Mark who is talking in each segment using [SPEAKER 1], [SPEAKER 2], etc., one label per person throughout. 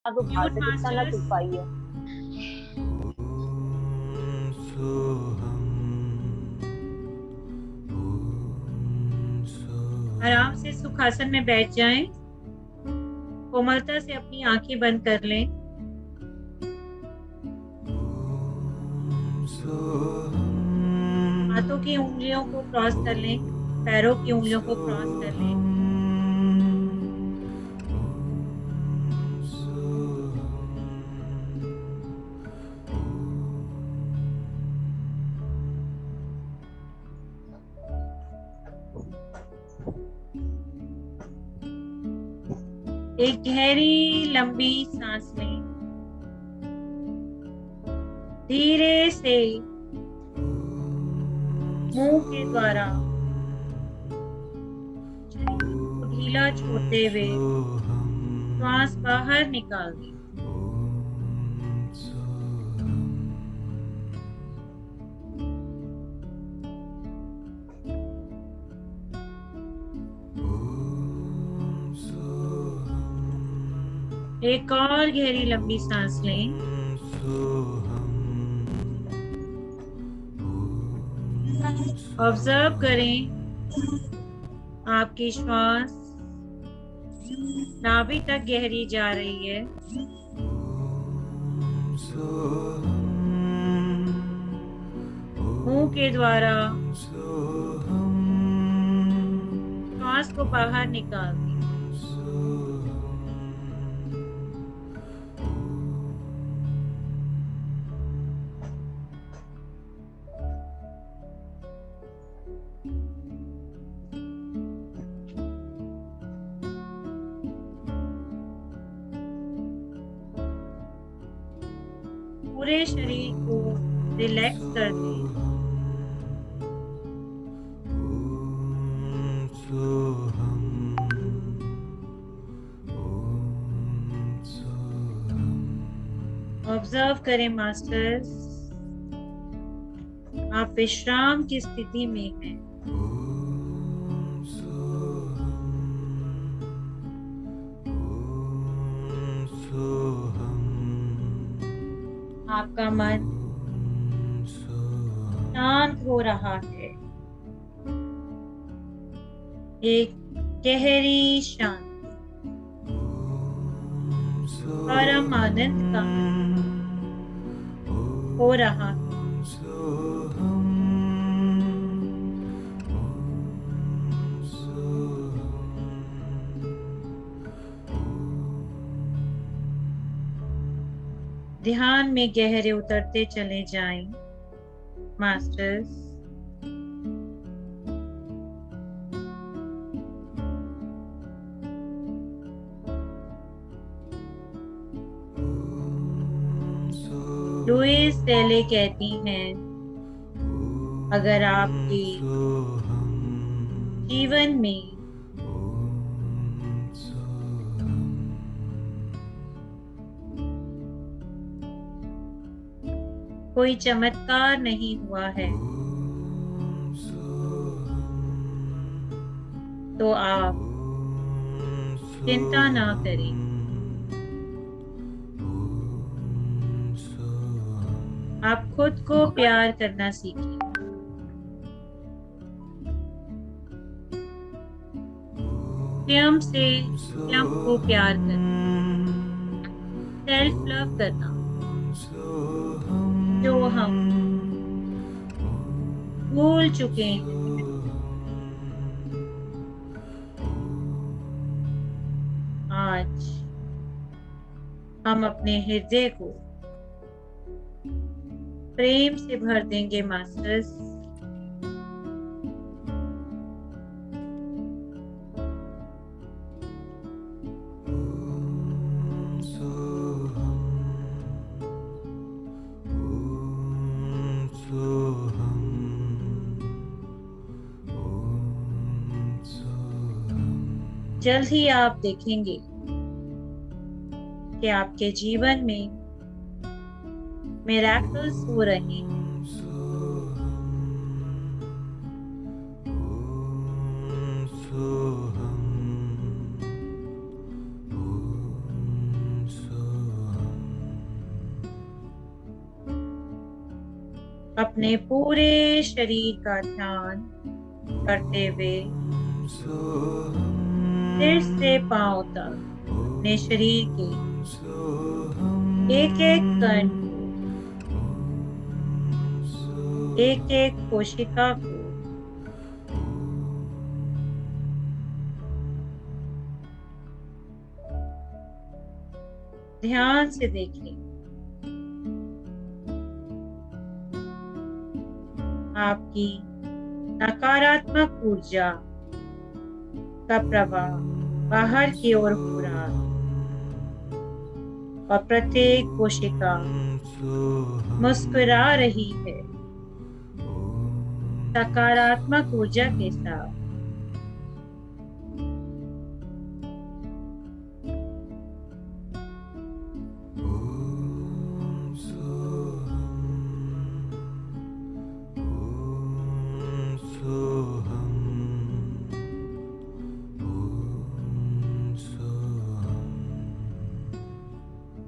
[SPEAKER 1] तो बाहर
[SPEAKER 2] म्यूट
[SPEAKER 1] से कितना ना
[SPEAKER 2] मास्टर्स।
[SPEAKER 1] चुप पाई है।
[SPEAKER 2] आराम से सुखासन में बैठ जाएं। कोमलता से अपनी आंखें बंद कर लें। हाथों की उंगलियों को क्रॉस कर लें। पैरों की उंगलियों को क्रॉस कर लें। एक गहरी लंबी सांस लें। धीरे से मुंह के द्वारा शरीर को ढीला छोड़ते हुए श्वास बाहर निकाल दें। एक और गहरी लंबी सांस लें। ऑब्जर्व करें आपकी श्वास नाभि तक गहरी जा रही है। मुंह के द्वारा श्वास को बाहर निकाल दें। पूरे शरीर को रिलैक्स कर दें। ऑब्जर्व करें मास्टर्स, आप विश्राम की स्थिति में हैं। आपका मन शांत हो रहा है। एक गहरी शांति, परम आनंद का हो रहा है। ध्यान में गहरे उतरते चले जाएं मास्टर्स। लुइस सेले कहती हैं, अगर आपके जीवन में कोई चमत्कार नहीं हुआ है तो आप चिंता ना करें। आप खुद को प्यार करना सीखें। स्वयं को प्यार करना, सेल्फ लव करना, जो हम भूल चुके हैं। आज हम अपने हृदय को प्रेम से भर देंगे मास्टर्स। जल्द ही आप देखेंगे कि आपके जीवन में मिरेकल्स हो रहे हैं। अपने पूरे शरीर का ध्यान करते हुए सिर से पांव तक अपने शरीर के एक एक कण को, एक एक कोशिका को ध्यान से देखें। आपकी नकारात्मक ऊर्जा का प्रवाह बाहर की ओर हो रहा है और प्रत्येक कोशिका मुस्कुरा रही है सकारात्मक ऊर्जा के साथ।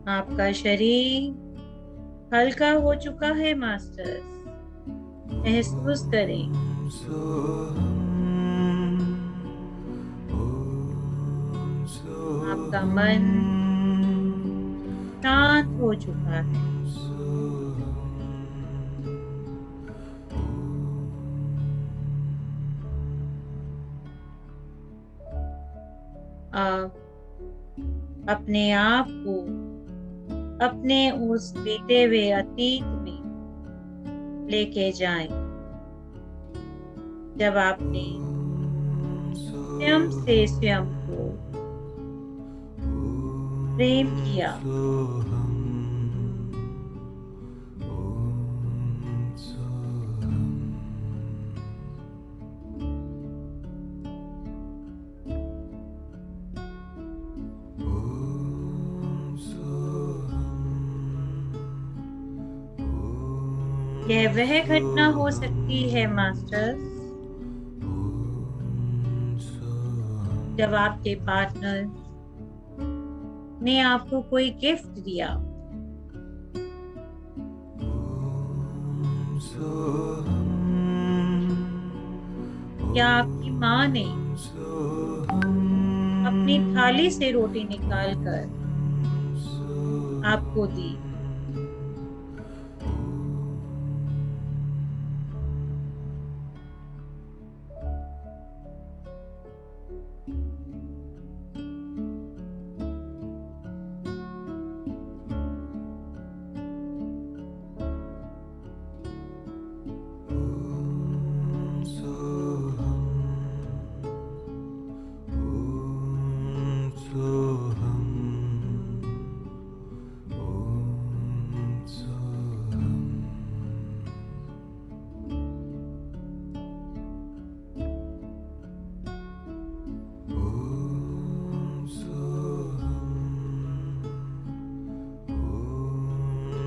[SPEAKER 2] आपका शरीर हल्का हो चुका है मास्टर्स। महसूस करें आपका मन शांत हो चुका है। आप अपने आप को अपने उस बीते हुए अतीत में लेके जाएं, जब आपने स्वयं से स्वयं को प्रेम किया। यह वह घटना हो सकती है मास्टर्स जब आपके पार्टनर ने आपको कोई गिफ्ट दिया, या आपकी माँ ने अपनी थाली से रोटी निकालकर आपको दी।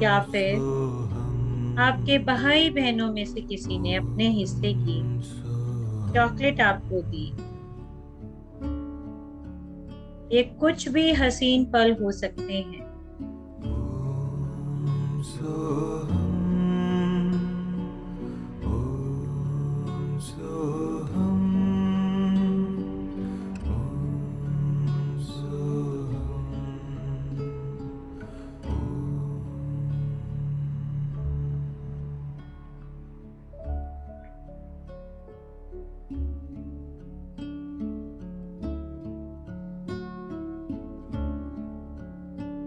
[SPEAKER 2] या फिर आपके भाई बहनों में से किसी ने अपने हिस्से की चॉकलेट आपको दी। ये कुछ भी हसीन पल हो सकते हैं।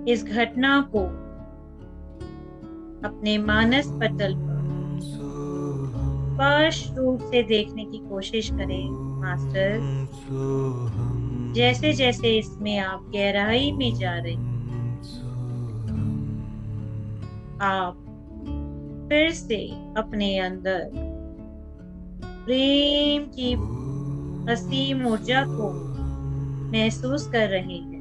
[SPEAKER 2] इस घटना को अपने मानस पटल पर स्पष्ट रूप से देखने की कोशिश करें मास्टर्स। जैसे जैसे इसमें आप गहराई में जा रहे हैं, आप फिर से अपने अंदर प्रेम की असीम ऊर्जा को महसूस कर रहे हैं।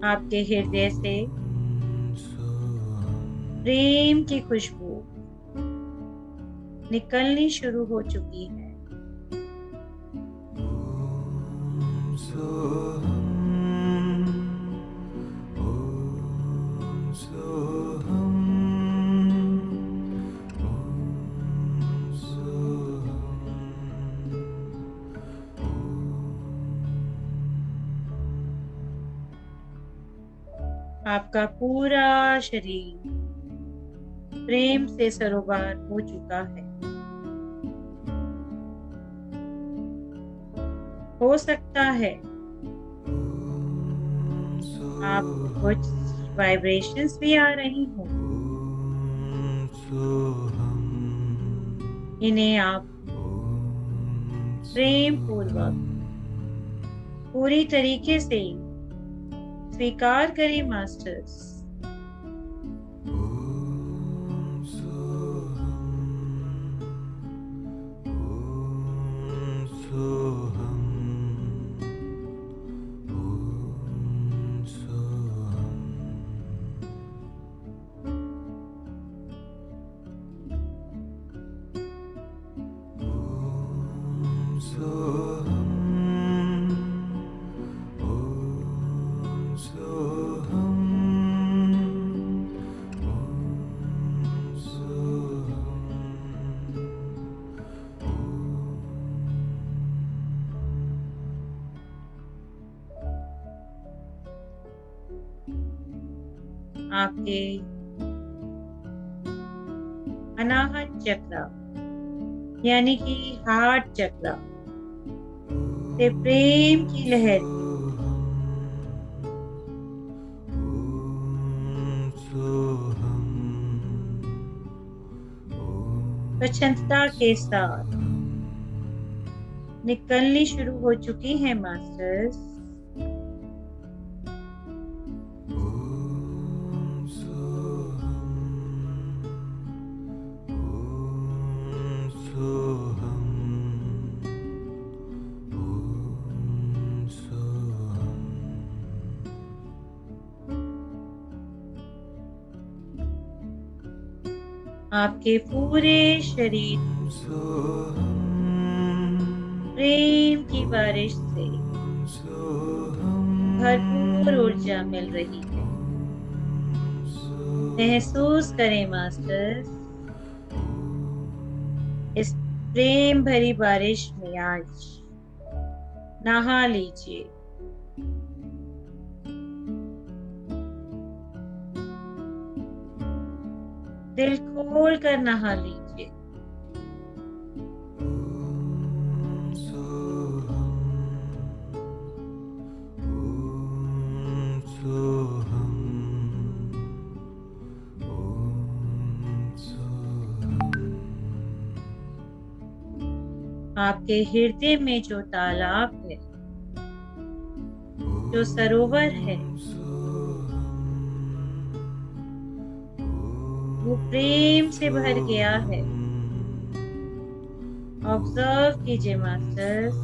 [SPEAKER 2] आपके हृदय से प्रेम की खुशबू निकलनी शुरू हो चुकी है। आपका पूरा शरीर प्रेम से सरोवर हो चुका है। हो सकता है आपको कुछ वाइब्रेशंस भी आ रही हो। इन्हें आप प्रेम पूर्वक पूरी तरीके से स्वीकार करें मास्टर्स। आपके अनाहत चक्र यानी कि हार्ट चक्र से प्रेम की लहर स्वच्छता के साथ निकलनी शुरू हो चुकी है मास्टर्स। आपके पूरे शरीर प्रेम की बारिश से भरपूर ऊर्जा मिल रही है। महसूस करें मास्टर्स, इस प्रेम भरी बारिश में आज नहा लीजिए। दिल खोल कर नहा लीजिए। आपके हृदय में जो तालाब है, जो सरोवर है, वो प्रेम से भर गया है। ऑब्जर्व कीजिए मास्टर्स,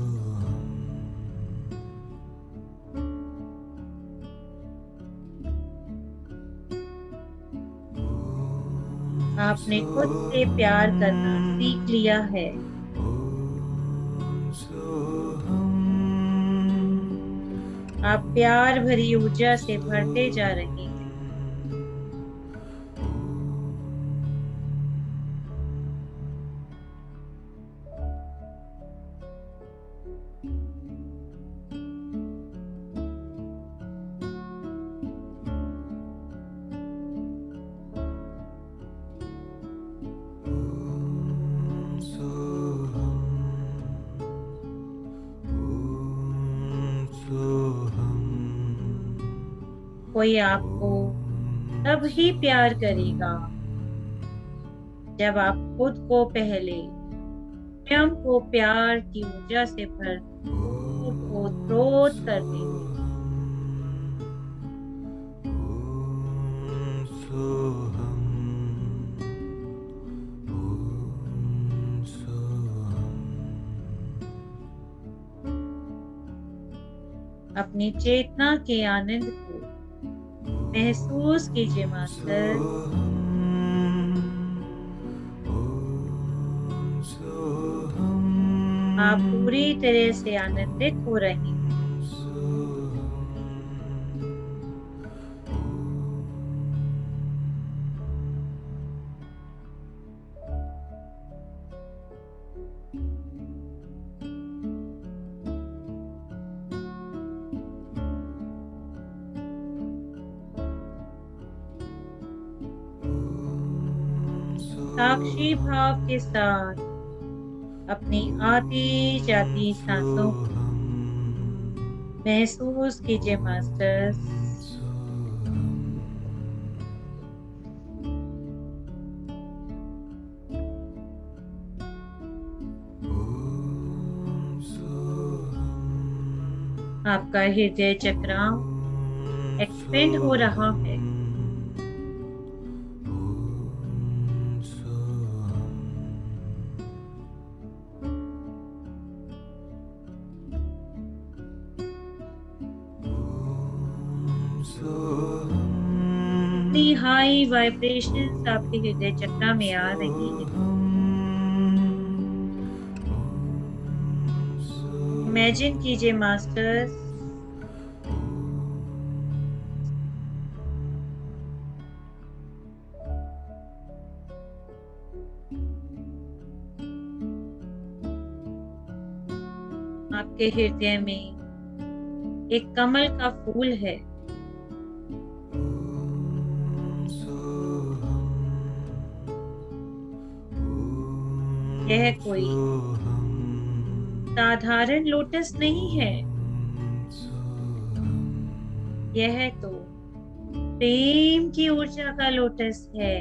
[SPEAKER 2] आपने खुद से प्यार करना सीख लिया है। आप प्यार भरी ऊर्जा से भरते जा रहे हैं। कोई आपको तब ही प्यार करेगा जब आप खुद को पहले स्वयं को प्यार की ऊर्जा से भरपूर ओतप्रोत कर दें। अपनी चेतना के आनंद को महसूस कीजिए मास्टर। आप पूरी तरह से आनंदित हो रहे हैं। साक्षी भाव के साथ अपनी आती जाती सांसों को महसूस कीजिए मास्टर्स। आपका हृदय चक्र एक्सपेंड हो रहा है। इतनी हाई वाइब्रेशंस आपके हृदय चक्र में आ रही है। इमेजिन कीजिए मास्टर्स, आपके हृदय में एक कमल का फूल है। यह कोई साधारण लोटस नहीं है, यह तो प्रेम की ऊर्जा का लोटस है।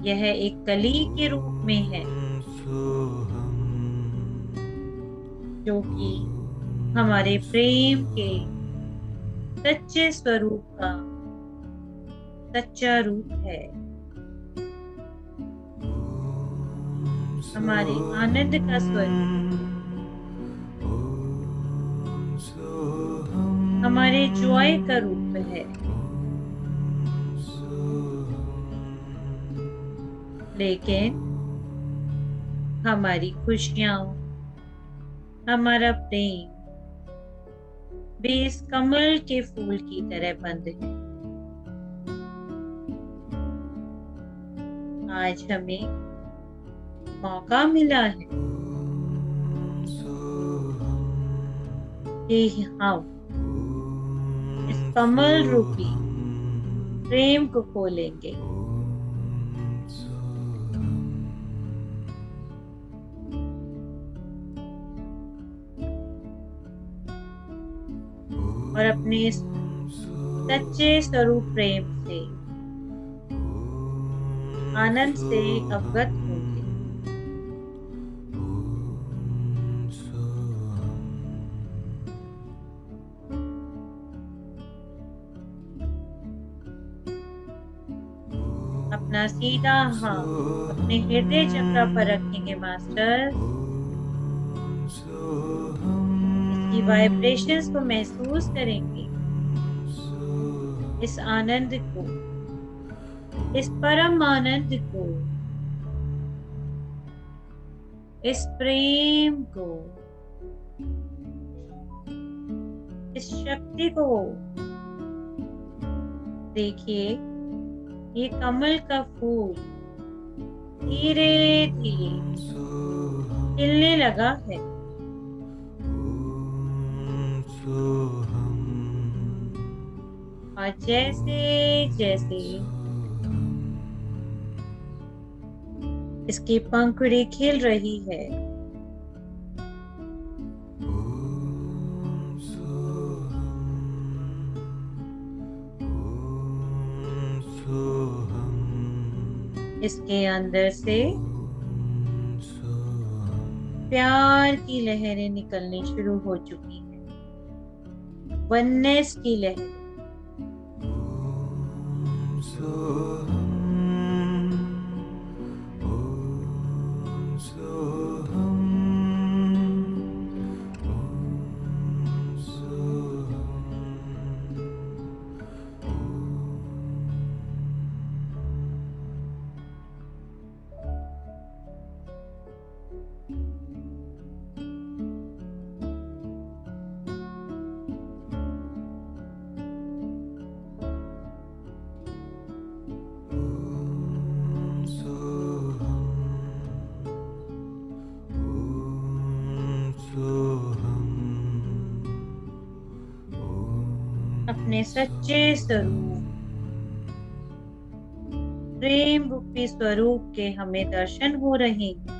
[SPEAKER 2] यह एक कली के रूप में है, जो कि हमारे प्रेम के सच्चे स्वरूप का सच्चा रूप है, हमारे आनंद का स्वरूप, हमारे जॉय का रूप है। लेकिन हमारी खुशियां, हमारा प्रेम भी इस कमल के फूल की तरह बंद है। आज हमें मौका मिला है कि हम इस कमल रूपी प्रेम को खोलेंगे। और अपने इस सच्चे स्वरूप प्रेम से, आनंद से अवगत होंगे। अपना सीधा हाथ अपने हृदय चक्र पर रखेंगे मास्टर। इसकी वाइब्रेशंस को महसूस करेंगे, इस आनंद को, इस परम आनंद को, इस प्रेम को, इस शक्ति को। देखिए, ये कमल का फूल धीरे धीरे खिलने लगा है। और जैसे जैसे इसकी पंखुड़ी खिल रही है, इसके अंदर से प्यार की लहरें निकलनी शुरू हो चुकी हैं, वननेस की लहरें। अपने सच्चे स्वरूप प्रेम रूपी स्वरूप के हमें दर्शन हो रहे हैं।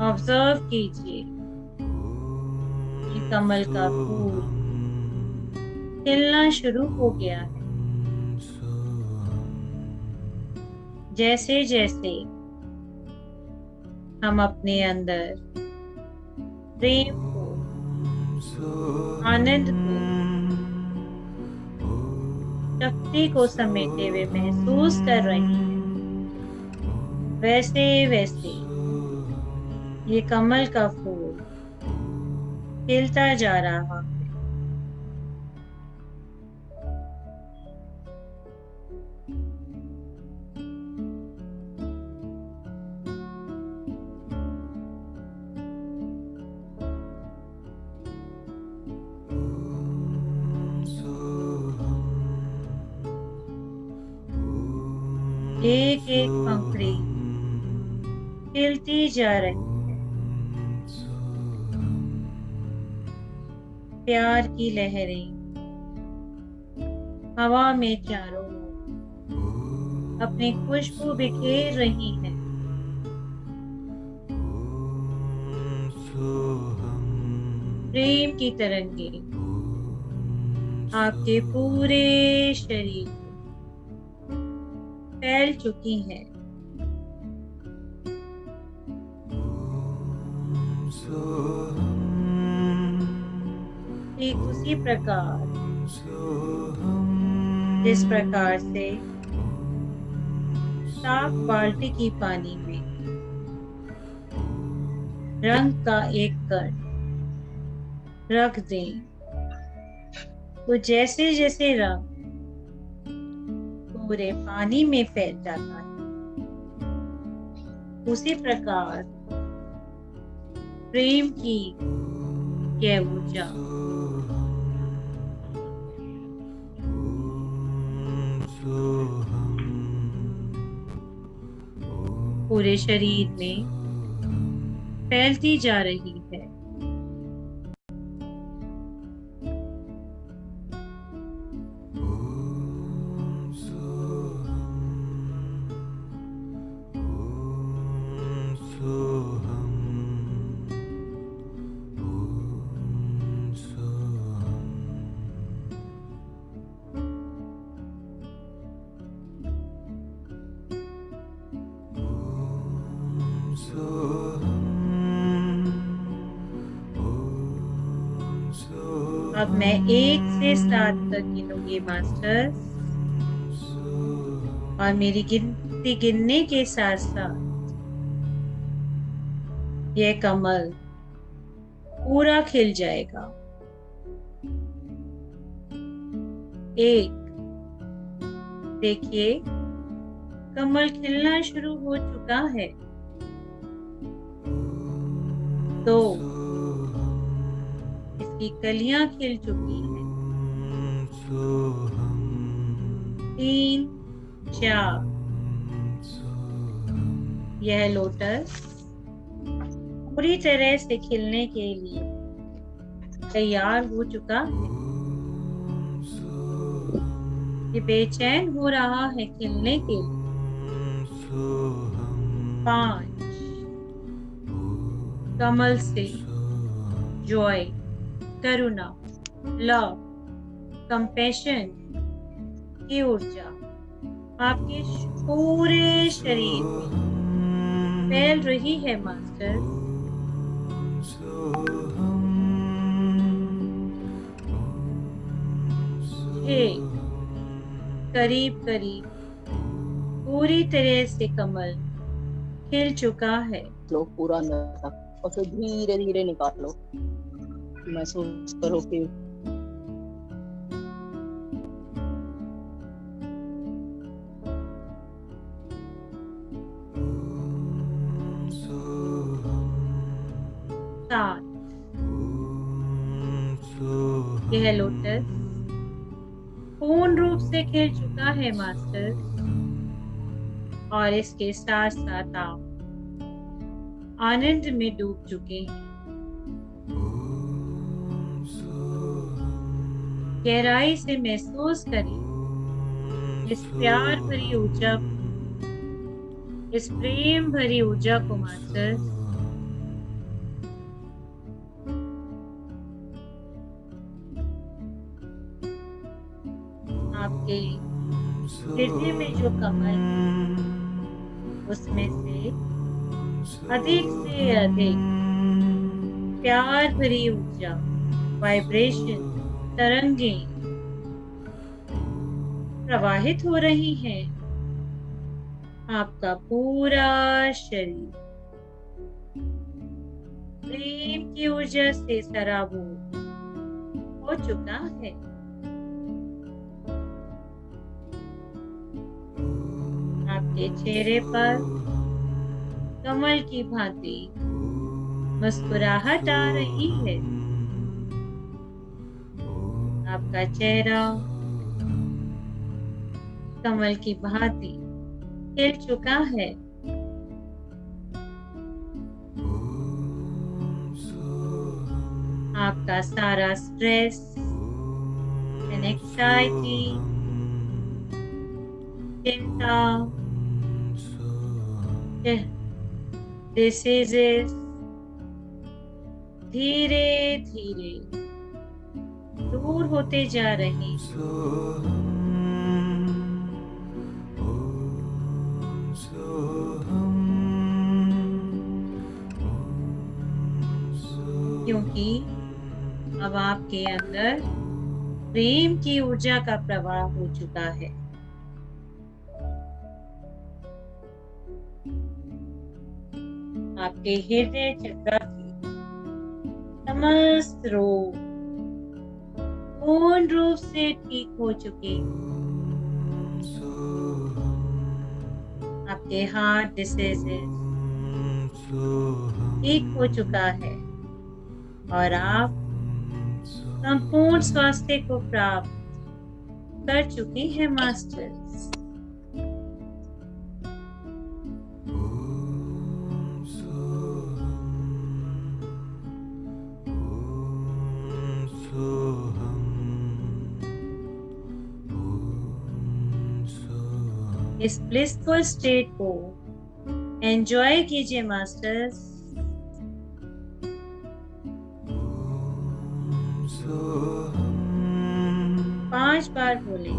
[SPEAKER 2] ऑब्जर्व कीजिए कि कमल का फूल खिलना शुरू हो गया है। जैसे जैसे हम अपने अंदर प्रेम को, आनंद को, शक्ति को समेटे हुए महसूस कर रहे हैं, वैसे वैसे ये कमल का फूल खिलता जा रहा है। एक एक पंखुड़ी खिलती जा रही है। प्यार की लहरें हवा में चारों ओर अपनी खुशबू बिखेर रही हैं। प्रेम की तरंगें आपके पूरे शरीर फैल चुकी हैं। ठीक उसी प्रकार जिस प्रकार से साफ बाल्टी की पानी में रंग का एक कण रख दें तो जैसे जैसे रंग पूरे पानी में फैल जाता है, उसी प्रकार प्रेम की यह ऊर्जा पूरे शरीर में फैलती जा रही है। अब मैं 1 से 7 तक गिनूंगी मास्टर्स, और मेरी गिनती गिनने के साथ साथ यह कमल पूरा खिल जाएगा। 1, देखिए कमल खिलना शुरू हो चुका है। 2, इसकी कलियां खिल चुकी हैं। 3, 4, यह लोटस पूरी तरह से खिलने के लिए तैयार हो चुका है। ये बेचैन हो रहा है खिलने के लिए। 5, कमल से जॉय, करुणा, लव, कंपैशन की ऊर्जा आपके पूरे शरीर में फैल रही है मास्टर। 6, करीब करीब पूरी तरह से कमल खिल चुका है।
[SPEAKER 1] लो पूरा अंदर तक और फिर धीरे धीरे निकालो। महसूस करो कि
[SPEAKER 2] यह लोटस पूर्ण रूप से खिल चुका है मास्टर, और इसके साथ साथ आप आनंद में डूब चुके हैं। गहराई से महसूस करें इस प्यार भरी ऊर्जा को, इस प्रेम भरी ऊर्जा को मास्टर्स। आपके हृदय में जो कमल है, उसमें से अधिक प्यार भरी ऊर्जा, वाइब्रेशन, तरंगें प्रवाहित हो रही हैं। आपका पूरा शरीर प्रेम की ऊर्जा से सराबोर हो चुका है। आपके चेहरे पर कमल की भांति मुस्कुराहट आ रही है। आपका चेहरा कमल की भांति खिल चुका है। आपका सारा स्ट्रेस एंड एंग्जाइटी, चिंता, डिसीजेस धीरे धीरे दूर होते जा रहे हैं। क्योंकि अब आपके अंदर प्रेम की ऊर्जा का प्रवाह हो चुका है। आपके हृदय चक्र के समस्त रोग पूर्ण रूप से ठीक हो चुके। आपके हार्ट डिसीजेस ठीक हो चुका है और आप संपूर्ण स्वास्थ्य को प्राप्त कर चुके हैं मास्टर्स। इस ब्लिसफुल स्टेट को एंजॉय कीजिए मास्टर्स। पांच बार बोले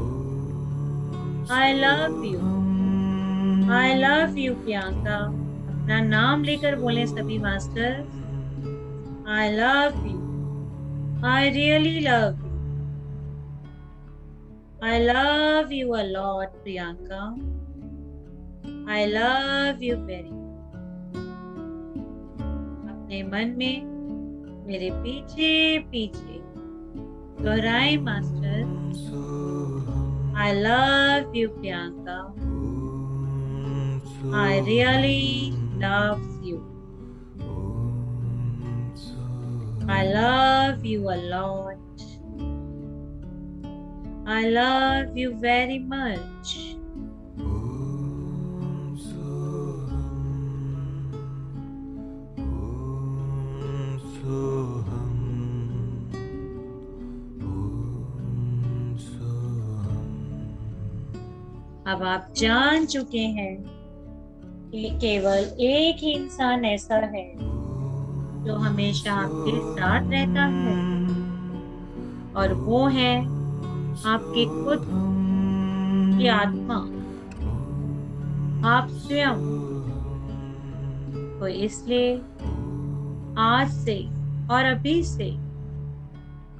[SPEAKER 2] I love you, I love you Priyanka. अपना नाम लेकर बोले सभी masters. I love you, I really love you, I love you a lot Priyanka, I love you very. अपने मन में मेरे पीछे पीछे दोहराए master. I love you Priyanka, I really love you, I love you a lot, I love you very much. अब आप जान चुके हैं कि केवल एक ही इंसान ऐसा है जो हमेशा आपके साथ रहता है, और वो है आपकी खुद की आत्मा, आप स्वयं। तो इसलिए आज से और अभी से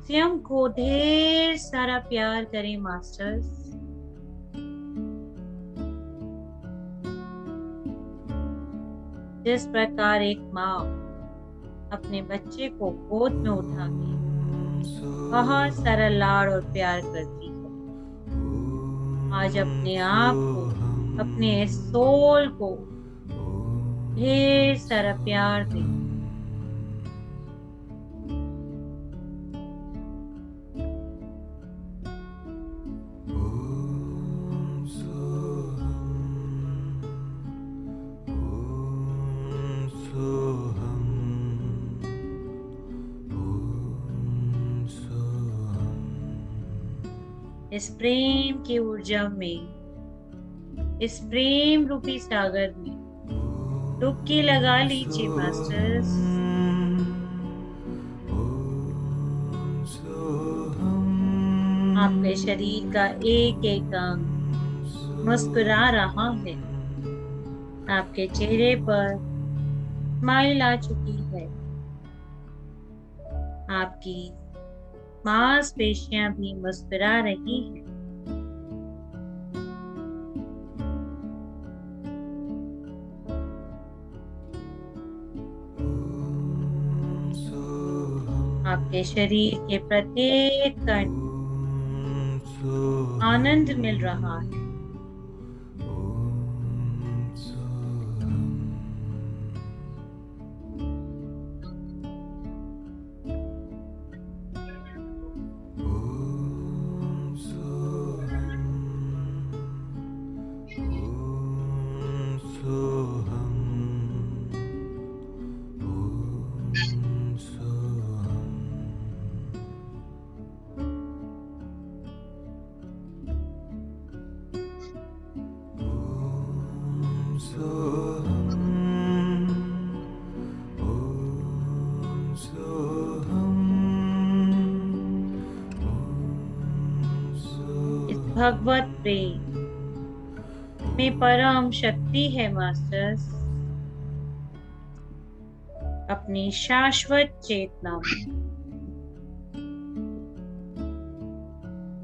[SPEAKER 2] स्वयं को ढेर सारा प्यार करें मास्टर्स। जिस प्रकार एक माँ अपने बच्चे को गोद में उठा के बहुत सारा लाड़ और प्यार करती है, आज अपने आप को, अपने सोल को ढेर सारा प्यार दें। इस प्रेम की ऊर्जा में, इस प्रेम रूपी सागर में डुबकी लगा लीजिए मास्टर्स। आपके शरीर का एक एक अंग मुस्कुरा रहा है। आपके चेहरे पर स्माइल आ चुकी है। आपकी मांसपेशियां भी मुस्कुरा रही हैं। आपके शरीर के प्रत्येक कण आनंद मिल रहा है। इस भगवत प्रेम में परम शक्ति है मास्टर्स। अपनी शाश्वत चेतना में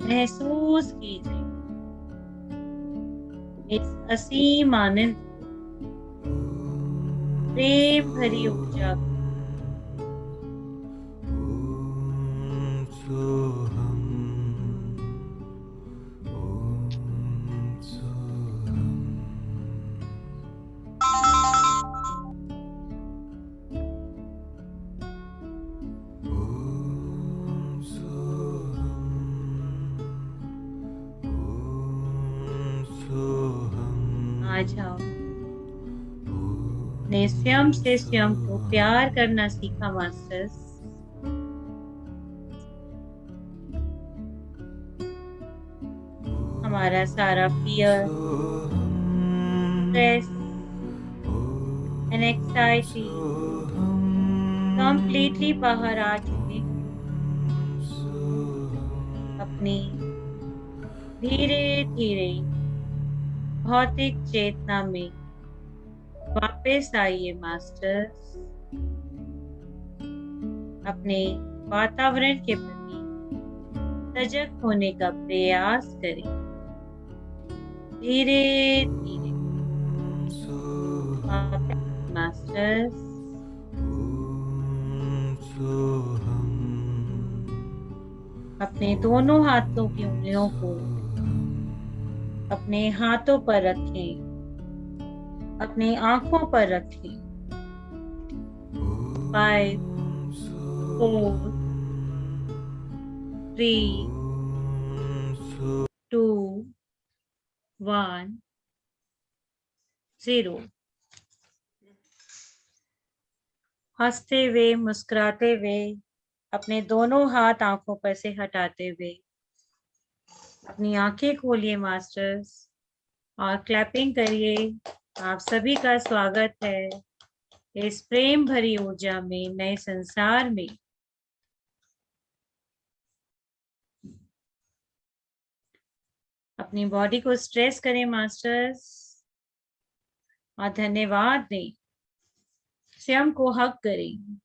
[SPEAKER 2] महसूस कीजिए इस असीम आनंद, प्रेम भरी ऊर्जा को। आज हम ने स्वयं से स्वयं को प्यार करना सीखा मास्टर्स। हमारा सारा fear, stress and anxiety completely बाहर आ चुके हैं। अपनी धीरे धीरे भौतिक चेतना में वापस आइए मास्टर्स। अपने वातावरण के प्रति सजग होने का प्रयास करें। धीरे धीरे मास्टर्स। अपने दोनों हाथों की उंगलियों को अपने हाथों पर रखें, अपनी आंखों पर रखें। 5, 4, 3, 2, 1, 0। हंसते हुए, मुस्कुराते हुए, अपने दोनों हाथ आंखों पर से हटाते हुए अपनी आंखें खोलिए मास्टर्स और क्लैपिंग करिए। आप सभी का स्वागत है इस प्रेम भरी ऊर्जा में, नए संसार में। अपनी बॉडी को स्ट्रेच करें मास्टर्स और धन्यवाद दें। स्वयं को हग करें।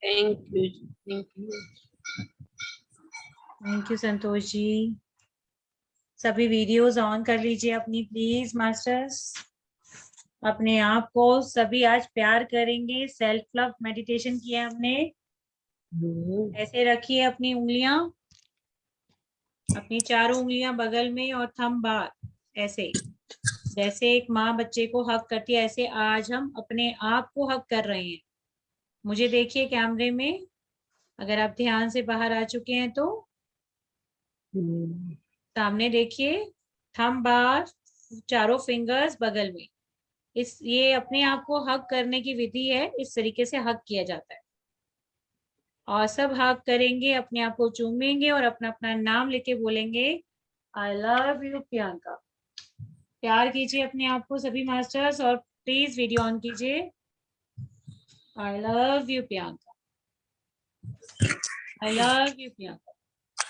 [SPEAKER 1] Thank you, thank you.
[SPEAKER 2] Thank you Santosh ji. सभी वीडियोस ऑन कर लीजिए अपनी प्लीज मास्टर्स। अपने आप को सभी आज प्यार करेंगे। सेल्फ लव मेडिटेशन किया हमने। ऐसे रखिए अपनी उंगलियां, अपनी चारों उंगलियां बगल में और थंब बाहर, ऐसे जैसे एक माँ बच्चे को हक करती है, ऐसे आज हम अपने आप को हक कर रहे हैं। मुझे देखिए कैमरे में। अगर आप ध्यान से बाहर आ चुके हैं तो सामने देखिए, थंब बार, चारों फिंगर्स बगल में। ये अपने आप को हक करने की विधि है। इस तरीके से हक किया जाता है और सब हक करेंगे, अपने आप को चूमेंगे और अपना अपना नाम लेके बोलेंगे, आई लव यू प्रियंका। प्यार कीजिए अपने आप को सभी मास्टर्स, और प्लीज वीडियो ऑन कीजिए। I love you Priyanka, I love you Priyanka.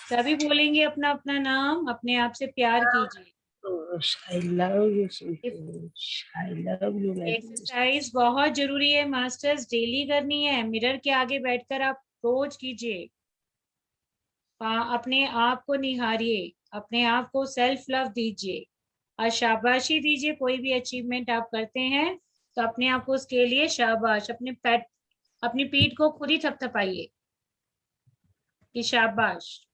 [SPEAKER 2] सभी बोलेंगे अपना अपना नाम, अपने आप से प्यार कीजिए।
[SPEAKER 1] I love you, Santosh. I love you, my dear.
[SPEAKER 2] Exercise बहुत जरूरी है मास्टर्स, डेली करनी है। मिरर के आगे बैठकर आप रोज कीजिए। अपने आप को निहारिए, अपने आप को सेल्फ लव दीजिए और शाबाशी दीजिए। कोई भी अचीवमेंट आप करते हैं तो अपने आप को उसके लिए शाबाश, अपनी पीठ को खुद ही थपथपाइए कि शाबाश,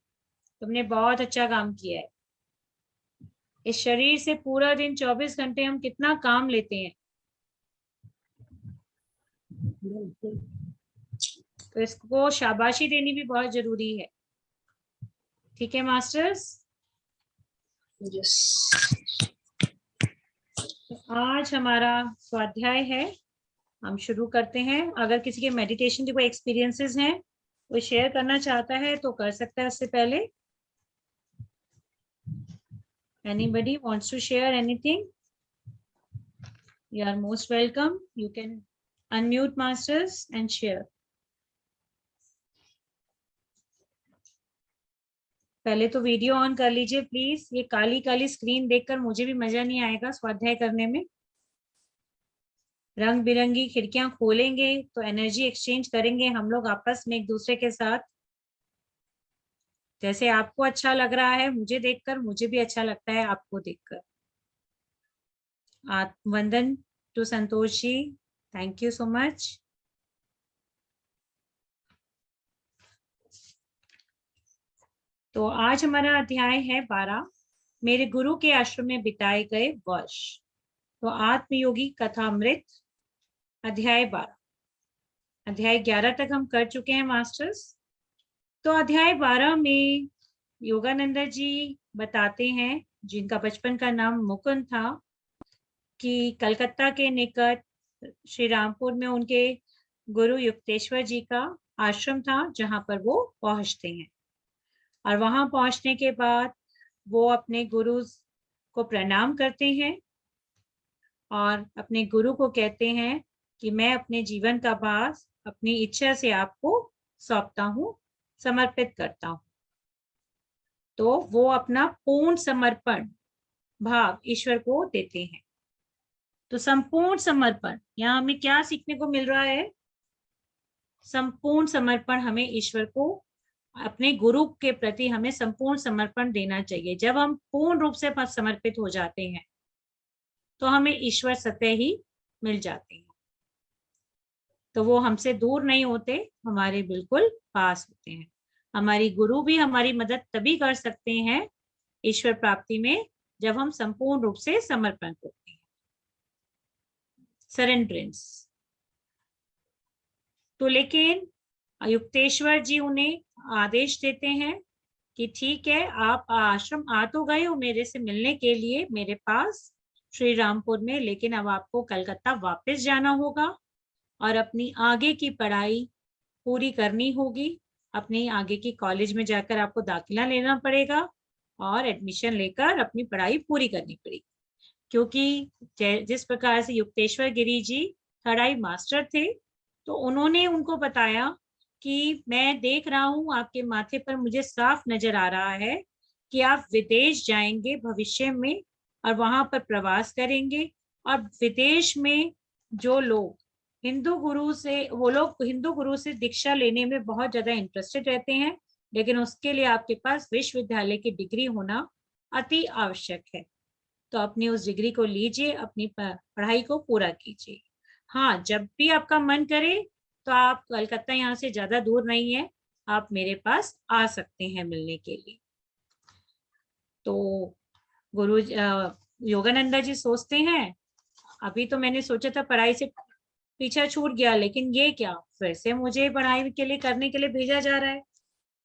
[SPEAKER 2] तुमने बहुत अच्छा काम किया है। इस शरीर से पूरा दिन 24 घंटे हम कितना काम लेते हैं, तो इसको शाबाशी देनी भी बहुत जरूरी है। ठीक है मास्टर्स?
[SPEAKER 1] Yes.
[SPEAKER 2] आज हमारा स्वाध्याय है, हम शुरू करते हैं। अगर किसी के मेडिटेशन के कोई एक्सपीरियंसेस हैं, कोई शेयर करना चाहता है तो कर सकता है। उससे पहले anybody wants to share anything, you are most welcome. You can unmute masters and share. पहले तो वीडियो ऑन कर लीजिए प्लीज। ये काली काली स्क्रीन देखकर मुझे भी मजा नहीं आएगा स्वाध्याय करने में। रंग बिरंगी खिड़कियां खोलेंगे तो एनर्जी एक्सचेंज करेंगे हम लोग आपस में एक दूसरे के साथ। जैसे आपको अच्छा लग रहा है मुझे देखकर, मुझे भी अच्छा लगता है आपको देखकर। वंदन to Santosh ji, thank you so much. तो आज हमारा अध्याय है 12, मेरे गुरु के आश्रम में बिताए गए वर्ष। तो आत्मयोगी कथामृत अध्याय 12। अध्याय 11 तक हम कर चुके हैं मास्टर्स। तो अध्याय 12 में योगानंद जी बताते हैं, जिनका बचपन का नाम मुकुंद था, कि कलकत्ता के निकट श्री रामपुर में उनके गुरु युक्तेश्वर जी का आश्रम था, जहां पर वो पहुंचते हैं। और वहां पहुंचने के बाद वो अपने गुरु को प्रणाम करते हैं और अपने गुरु को कहते हैं कि मैं अपने जीवन का भार अपनी इच्छा से आपको सौंपता हूँ, समर्पित करता हूँ। तो वो अपना पूर्ण समर्पण भाव ईश्वर को देते हैं। तो संपूर्ण समर्पण, यहाँ हमें क्या सीखने को मिल रहा है? संपूर्ण समर्पण हमें ईश्वर को, अपने गुरु के प्रति हमें संपूर्ण समर्पण देना चाहिए। जब हम पूर्ण रूप से समर्पित हो जाते हैं तो हमें ईश्वर सत्य ही मिल जाते हैं। तो वो हमसे दूर नहीं होते, हमारे बिल्कुल पास होते हैं। हमारी गुरु भी हमारी मदद तभी कर सकते हैं ईश्वर प्राप्ति में, जब हम संपूर्ण रूप से समर्पण करते हैं, सरेंडरेंस। तो लेकिन युक्तेश्वर जी उन्हें आदेश देते हैं कि ठीक है, आप आश्रम आ तो गए हो मेरे से मिलने के लिए मेरे पास श्री रामपुर में, लेकिन अब आपको कलकत्ता वापस जाना होगा और अपनी आगे की पढ़ाई पूरी करनी होगी। अपनी आगे की कॉलेज में जाकर आपको दाखिला लेना पड़ेगा और एडमिशन लेकर अपनी पढ़ाई पूरी करनी पड़ेगी। क्योंकि जिस प्रकार से युक्तेश्वर गिरी जी थर्ड आई मास्टर थे, तो उन्होंने उनको बताया कि मैं देख रहा हूं आपके माथे पर, मुझे साफ नजर आ रहा है कि आप विदेश जाएंगे भविष्य में और वहां पर प्रवास करेंगे। और विदेश में जो लोग हिंदू गुरु से, वो लोग हिंदू गुरु से दीक्षा लेने में बहुत ज्यादा इंटरेस्टेड रहते हैं, लेकिन उसके लिए आपके पास विश्वविद्यालय की डिग्री होना अति आवश्यक है। तो अपनी उस डिग्री को लीजिए, अपनी पढ़ाई को पूरा कीजिए। हाँ, जब भी आपका मन करे तो आप, कलकत्ता यहाँ से ज्यादा दूर नहीं है, आप मेरे पास आ सकते हैं मिलने के लिए। तो गुरु योगानंदा जी सोचते हैं, अभी तो मैंने सोचा था पढ़ाई से पीछा छूट गया, लेकिन ये क्या, फिर से मुझे पढ़ाई के लिए करने के लिए भेजा जा रहा है।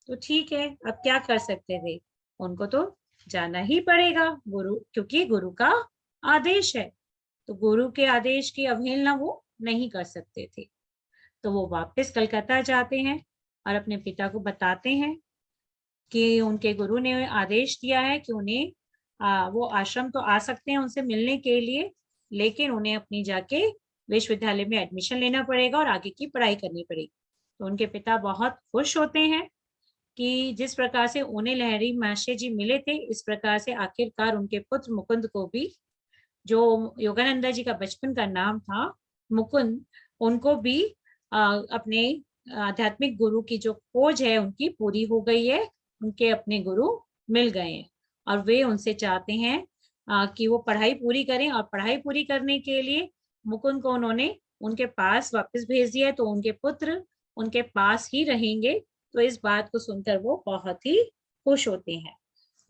[SPEAKER 2] तो ठीक है, अब क्या कर सकते थे, उनको तो जाना ही पड़ेगा, गुरु, क्योंकि गुरु का आदेश है। तो गुरु के आदेश की अवहेलना वो नहीं कर सकते थे। तो वो वापस कलकत्ता जाते हैं और अपने पिता को बताते हैं कि उनके गुरु ने आदेश दिया है कि उन्हें वो आश्रम तो आ सकते हैं उनसे मिलने के लिए, लेकिन उन्हें अपनी जाके विश्वविद्यालय में एडमिशन लेना पड़ेगा और आगे की पढ़ाई करनी पड़ेगी। तो उनके पिता बहुत खुश होते हैं कि जिस प्रकार से उन्हें लहरी महर्षि जी मिले थे, इस प्रकार से आखिरकार उनके पुत्र मुकुंद को भी, जो योगानंदा जी का बचपन का नाम था मुकुंद, उनको भी अपने आध्यात्मिक गुरु की जो खोज है उनकी पूरी हो गई है, उनके अपने गुरु मिल गए हैं और वे उनसे चाहते हैं कि वो पढ़ाई पूरी करें। और पढ़ाई पूरी करने के लिए मुकुंद को उन्होंने उनके पास वापस भेज दिया है, तो उनके पुत्र उनके पास ही रहेंगे। तो इस बात को सुनकर वो बहुत ही खुश होते हैं।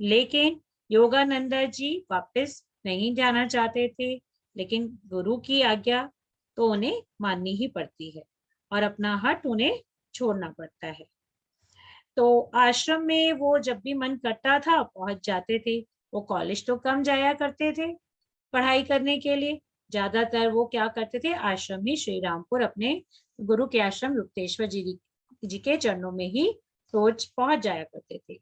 [SPEAKER 2] लेकिन योगानंदा जी वापस नहीं जाना चाहते थे, लेकिन गुरु की आज्ञा तो उन्हें माननी ही पड़ती है और अपना हट उन्हें छोड़ना पड़ता है। तो आश्रम में वो जब भी मन करता था पहुंच जाते थे। वो कॉलेज तो कम जाया करते थे पढ़ाई करने के लिए, ज्यादातर वो क्या करते थे, आश्रम ही श्री रामपुर अपने गुरु के आश्रम युक्तेश्वर जी के चरणों में ही रोज पहुंच जाया करते थे।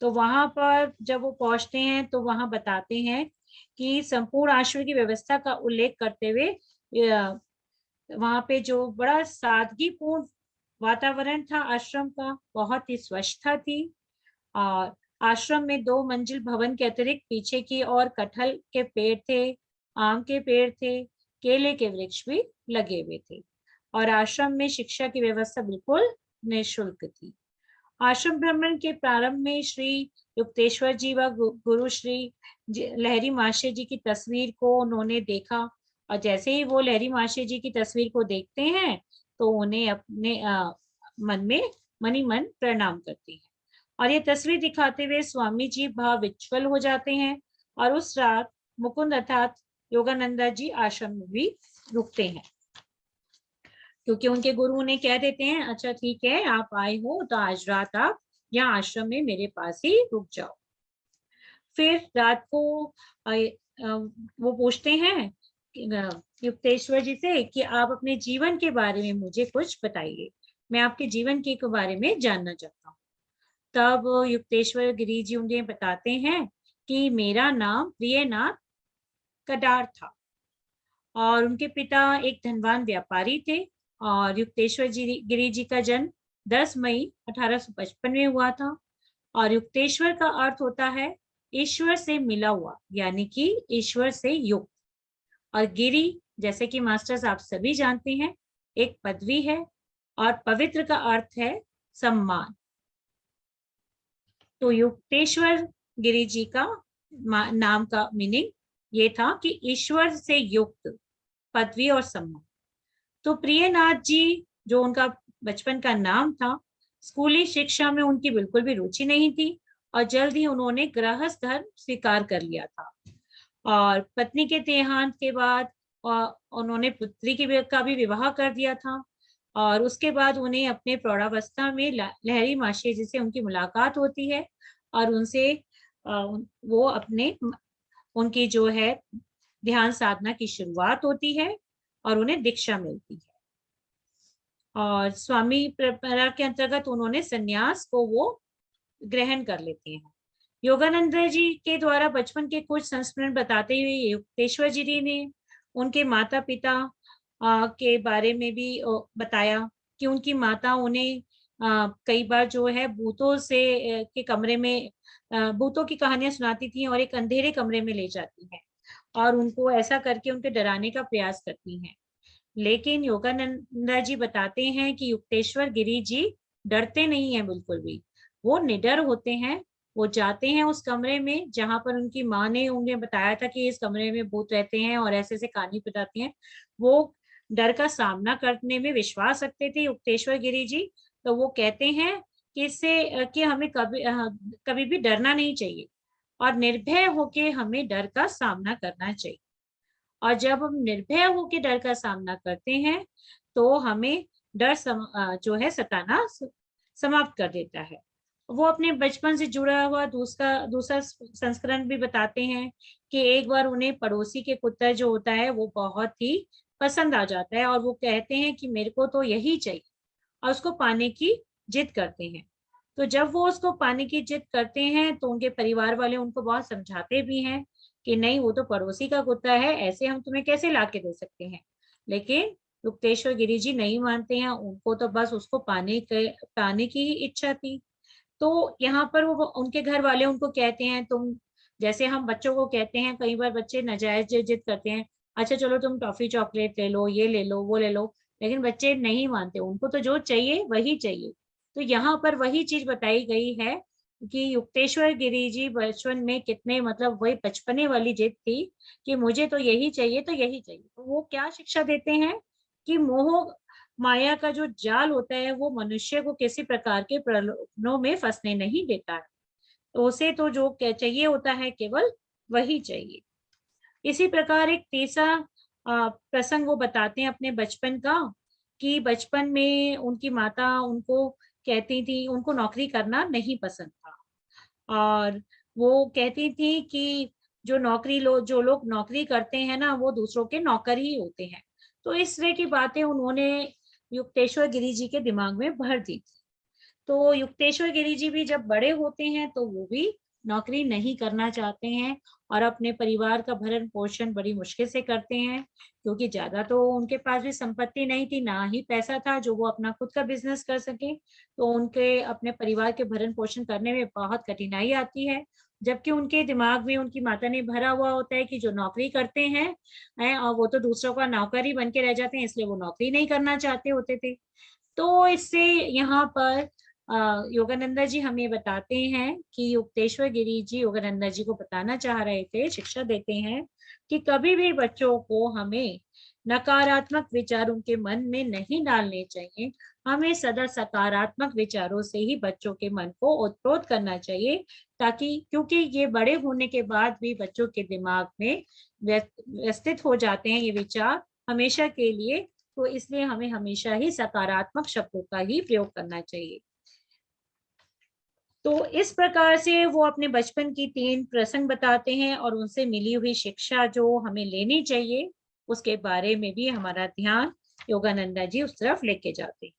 [SPEAKER 2] तो वहां पर जब वो पहुंचते हैं तो वहां बताते हैं कि संपूर्ण आश्रम की व्यवस्था का उल्लेख करते हुए वहां पे जो बड़ा सादगीपूर्ण वातावरण था आश्रम का, बहुत ही स्वच्छता थी। और आश्रम में 2 मंजिल भवन के अतिरिक्त पीछे की ओर कटहल के पेड़ थे, आम के पेड़ थे, केले के वृक्ष भी लगे हुए थे और आश्रम में शिक्षा की व्यवस्था बिल्कुल निःशुल्क थी। आश्रम भ्रमण के प्रारंभ में श्री युक्तेश्वर जी व गुरु श्री लहरी महर्षि जी की तस्वीर को उन्होंने देखा और जैसे ही वो लहरी महर्षि जी की तस्वीर को देखते हैं तो उन्हें अपने मन में मनी मन प्रणाम करते हैं और ये तस्वीर दिखाते हुए स्वामी जी भाव विच्वल हो जाते हैं और उस रात मुकुंद अर्थात योगानंदा जी आश्रम में भी रुकते हैं, क्योंकि उनके गुरु उन्हें कह देते हैं अच्छा ठीक है आप आए हो तो आज रात आप यहाँ आश्रम में मेरे पास ही रुक जाओ। फिर रात को वो पूछते हैं युक्तेश्वर जी से कि आप अपने जीवन के बारे में मुझे कुछ बताइए, मैं आपके जीवन के बारे में जानना चाहता हूँ। तब युक्तेश्वर गिरी जी उन्हें बताते हैं कि मेरा नाम प्रियनाथ कडार था और उनके पिता एक धनवान व्यापारी थे और युक्तेश्वर जी गिरी जी का जन्म 10 मई 1855 में हुआ था और युक्तेश्वर का अर्थ होता है ईश्वर से मिला हुआ, यानी कि ईश्वर से युक्त। और गिरी जैसे कि मास्टर्स आप सभी जानते हैं एक पदवी है और पवित्र का अर्थ है सम्मान। तो युक्तेश्वर गिरी जी का नाम का मीनिंग ये था कि ईश्वर से युक्त पदवी और सम्मान। तो प्रियनाथ जी जो उनका बचपन का नाम था, स्कूली शिक्षा में उनकी बिल्कुल भी रुचि नहीं थी और जल्द ही उन्होंने गृहस्थ धर्म स्वीकार कर लिया था और पत्नी के देहांत के बाद उन्होंने पुत्री का भी विवाह कर दिया था और उसके बाद उन्हें अपने प्रौढ़ावस्था में लहरी महर्षि जी से उनकी मुलाकात होती है और उनसे वो अपने उनकी जो है ध्यान साधना की शुरुआत होती है और उन्हें दीक्षा मिलती है और स्वामी परंपरा के अंतर्गत उन्होंने संन्यास को वो ग्रहण कर लेते हैं। योगानंद जी के द्वारा बचपन के कुछ संस्मरण बताते हुए युक्तेश्वर जी ने उनके माता पिता के बारे में भी बताया कि उनकी माता उन्हें कई बार जो है भूतों से के कमरे में भूतों की कहानियां सुनाती थी और एक अंधेरे कमरे में ले जाती हैं और उनको ऐसा करके उनके डराने का प्रयास करती हैं। लेकिन योगानंदा जी बताते हैं कि युक्तेश्वर गिरी जी डरते नहीं हैं बिल्कुल भी, वो निडर होते हैं। वो जाते हैं उस कमरे में जहां पर उनकी माँ ने उन्हें बताया था कि इस कमरे में भूत रहते हैं और ऐसे ऐसे कहानी बताती हैं। वो डर का सामना करने में विश्वास रखते थे युक्तेश्वर गिरी जी। तो वो कहते हैं कि इससे कि हमें कभी भी डरना नहीं चाहिए और निर्भय होके हमें डर का सामना करना चाहिए। और जब हम निर्भय होकर डर का सामना करते हैं तो हमें डर जो है सताना समाप्त कर देता है। वो अपने बचपन से जुड़ा हुआ दूसरा संस्करण भी बताते हैं कि एक बार उन्हें पड़ोसी के कुत्ता जो होता है वो बहुत ही पसंद आ जाता है और वो कहते हैं कि मेरे को तो यही चाहिए और उसको पाने की जिद करते हैं। तो जब वो उसको पाने की जिद करते हैं तो उनके परिवार वाले उनको बहुत समझाते भी हैं कि नहीं, वो तो पड़ोसी का कुत्ता है, ऐसे हम तुम्हें कैसे ला के दे सकते हैं। लेकिन युक्तेश्वर गिरी जी नहीं मानते हैं, उनको तो बस उसको पाने की ही इच्छा थी। तो यहाँ पर वो उनके घर वाले उनको कहते हैं, तुम जैसे हम बच्चों को कहते हैं, कई बार बच्चे नाजायज जिद करते हैं, अच्छा चलो तुम टॉफी चॉकलेट ले लो, ये ले लो, वो ले लो, लेकिन बच्चे नहीं मानते, उनको तो जो चाहिए वही चाहिए। तो यहाँ पर वही चीज बताई गई है कि युक्तेश्वर गिरी जी बचपन में कितने, मतलब वही बचपने वाली जिद थी कि मुझे तो यही चाहिए, तो यही चाहिए। तो वो क्या शिक्षा देते हैं कि मोह माया का जो जाल होता है वो मनुष्य को किसी प्रकार के प्रलोभनों में फंसने नहीं देता है। तो उसे तो जो चाहिए होता है केवल वही चाहिए। इसी प्रकार एक तीसरा प्रसंग वो बताते हैं अपने बचपन का, कि बचपन में उनकी माता उनको कहती थी, उनको नौकरी करना नहीं पसंद था, और वो कहती थी कि जो लोग नौकरी करते हैं ना, वो दूसरों के नौकर ही होते हैं। तो इस तरह की बातें उन्होंने युक्तेश्वर गिरी जी के दिमाग में भर दी थी। तो युक्तेश्वर गिरी जी भी जब बड़े होते हैं तो वो भी नौकरी नहीं करना चाहते हैं, और अपने परिवार का भरण पोषण बड़ी मुश्किल से करते हैं, क्योंकि ज्यादा तो उनके पास भी संपत्ति नहीं थी, ना ही पैसा था जो वो अपना खुद का बिजनेस कर सके। तो उनके अपने परिवार के भरण पोषण करने में बहुत कठिनाई आती है, जबकि उनके दिमाग में उनकी माता ने भरा हुआ होता है कि जो नौकरी करते हैं और वो तो दूसरों का नौकर ही बन के रह जाते हैं, इसलिए वो नौकरी नहीं करना चाहते होते थे। तो इससे यहाँ पर योगानंदा जी हमें बताते हैं कि युक्तेश्वर गिरी जी योगानंदा जी को बताना चाह रहे थे, शिक्षा देते हैं कि कभी भी बच्चों को हमें नकारात्मक विचार उनके मन में नहीं डालने चाहिए। हमें सदा सकारात्मक विचारों से ही बच्चों के मन को ओतप्रोत करना चाहिए, ताकि क्योंकि ये बड़े होने के बाद भी बच्चों के दिमाग में व्यवस्थित हो जाते हैं ये विचार हमेशा के लिए। तो इसलिए हमें हमेशा ही सकारात्मक शब्दों का ही प्रयोग करना चाहिए। तो इस प्रकार से वो अपने बचपन की 3 प्रसंग बताते हैं, और उनसे मिली हुई शिक्षा जो हमें लेनी चाहिए उसके बारे में भी हमारा ध्यान योगानंदा जी उस तरफ लेके जाते हैं।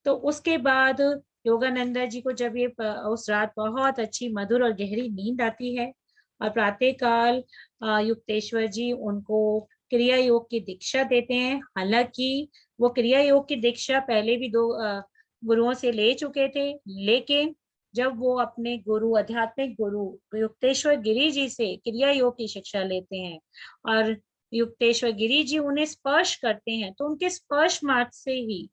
[SPEAKER 2] तो उसके बाद योगानंदा जी को जब उस रात बहुत अच्छी मधुर और गहरी नींद आती है, और प्रातः काल युक्तेश्वर जी उनको क्रिया योग की दीक्षा देते हैं। हालांकि वो क्रिया योग की दीक्षा पहले भी 2 गुरुओं से ले चुके थे, लेकिन जब वो अपने गुरु, आध्यात्मिक गुरु युक्तेश्वर गिरी जी से क्रिया योग की शिक्षा लेते हैं, और युक्तेश्वर गिरी जी उन्हें स्पर्श करते हैं, तो उनके स्पर्श मात्र से ही,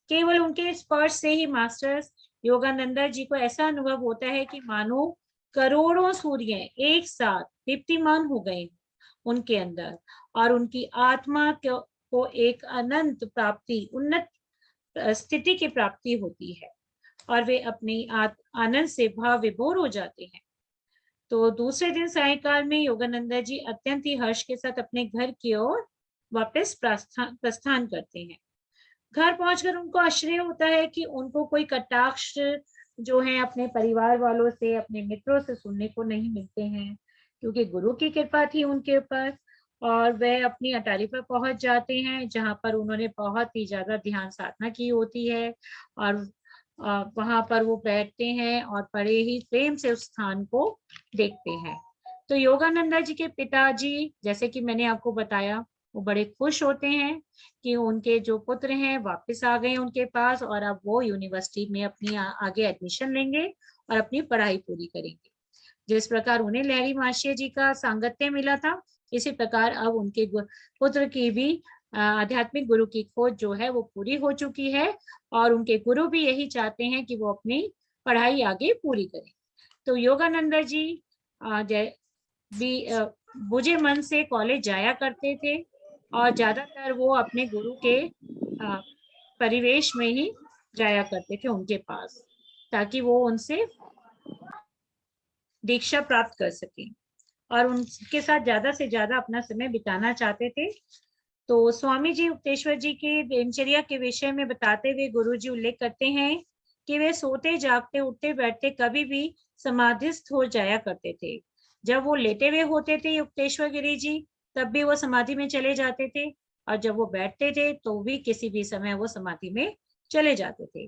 [SPEAKER 2] केवल उनके स्पर्श से ही मास्टर योगानंदा जी को ऐसा अनुभव होता है कि मानो करोड़ों सूर्य एक साथ दीप्तिमान हो गए उनके अंदर, और उनकी आत्मा को एक अनंत प्राप्ति, उन्नत स्थिति की प्राप्ति होती है, और वे अपनी आनंद से भाव विभोर हो जाते हैं। तो दूसरे दिन सायंकाल में योगानंदा जी अत्यंत ही हर्ष के साथ अपने घर की ओर वापस प्रस्थान करते हैं। घर पहुंचकर उनको आश्चर्य होता है कि उनको कोई कटाक्ष जो है अपने परिवार वालों से, अपने मित्रों से सुनने को नहीं मिलते हैं, क्योंकि गुरु की कृपा थी उनके ऊपर। और वह अपनी अटारी पर पहुंच जाते हैं, जहां पर उन्होंने बहुत ही ज्यादा ध्यान साधना की होती है, और वहां पर वो बैठते हैं और बड़े ही प्रेम से उस स्थान को देखते हैं। तो योगानंदा जी के पिताजी, जैसे कि मैंने आपको बताया, वो बड़े खुश होते हैं कि उनके जो पुत्र हैं वापस आ गए उनके पास, और अब वो यूनिवर्सिटी में अपनी आगे एडमिशन लेंगे और अपनी पढ़ाई पूरी करेंगे। जिस प्रकार उन्हें लहरी महाशय जी का सांगत्य मिला था, इसी प्रकार अब उनके पुत्र की भी आध्यात्मिक गुरु की खोज जो है वो पूरी हो चुकी है, और उनके गुरु भी यही चाहते हैं कि वो अपनी पढ़ाई आगे पूरी करें। तो योगानंदा जी बुझे मन से कॉलेज जाया करते थे, और ज्यादातर वो अपने गुरु के परिवेश में ही जाया करते थे उनके पास, ताकि वो उनसे दीक्षा प्राप्त कर सके, और उनके साथ ज्यादा से ज्यादा अपना समय बिताना चाहते थे। तो स्वामी जी युक्तेश्वर जी की दिनचर्या के विषय में बताते हुए गुरु जी उल्लेख करते हैं कि वे सोते जागते उठते बैठते कभी भी समाधिस्थ हो जाया करते थे। जब वो लेटे हुए होते थे युक्तेश्वर गिरी जी, तब भी वो समाधि में चले जाते थे, और जब वो बैठते थे तो भी किसी भी समय वो समाधि में चले जाते थे।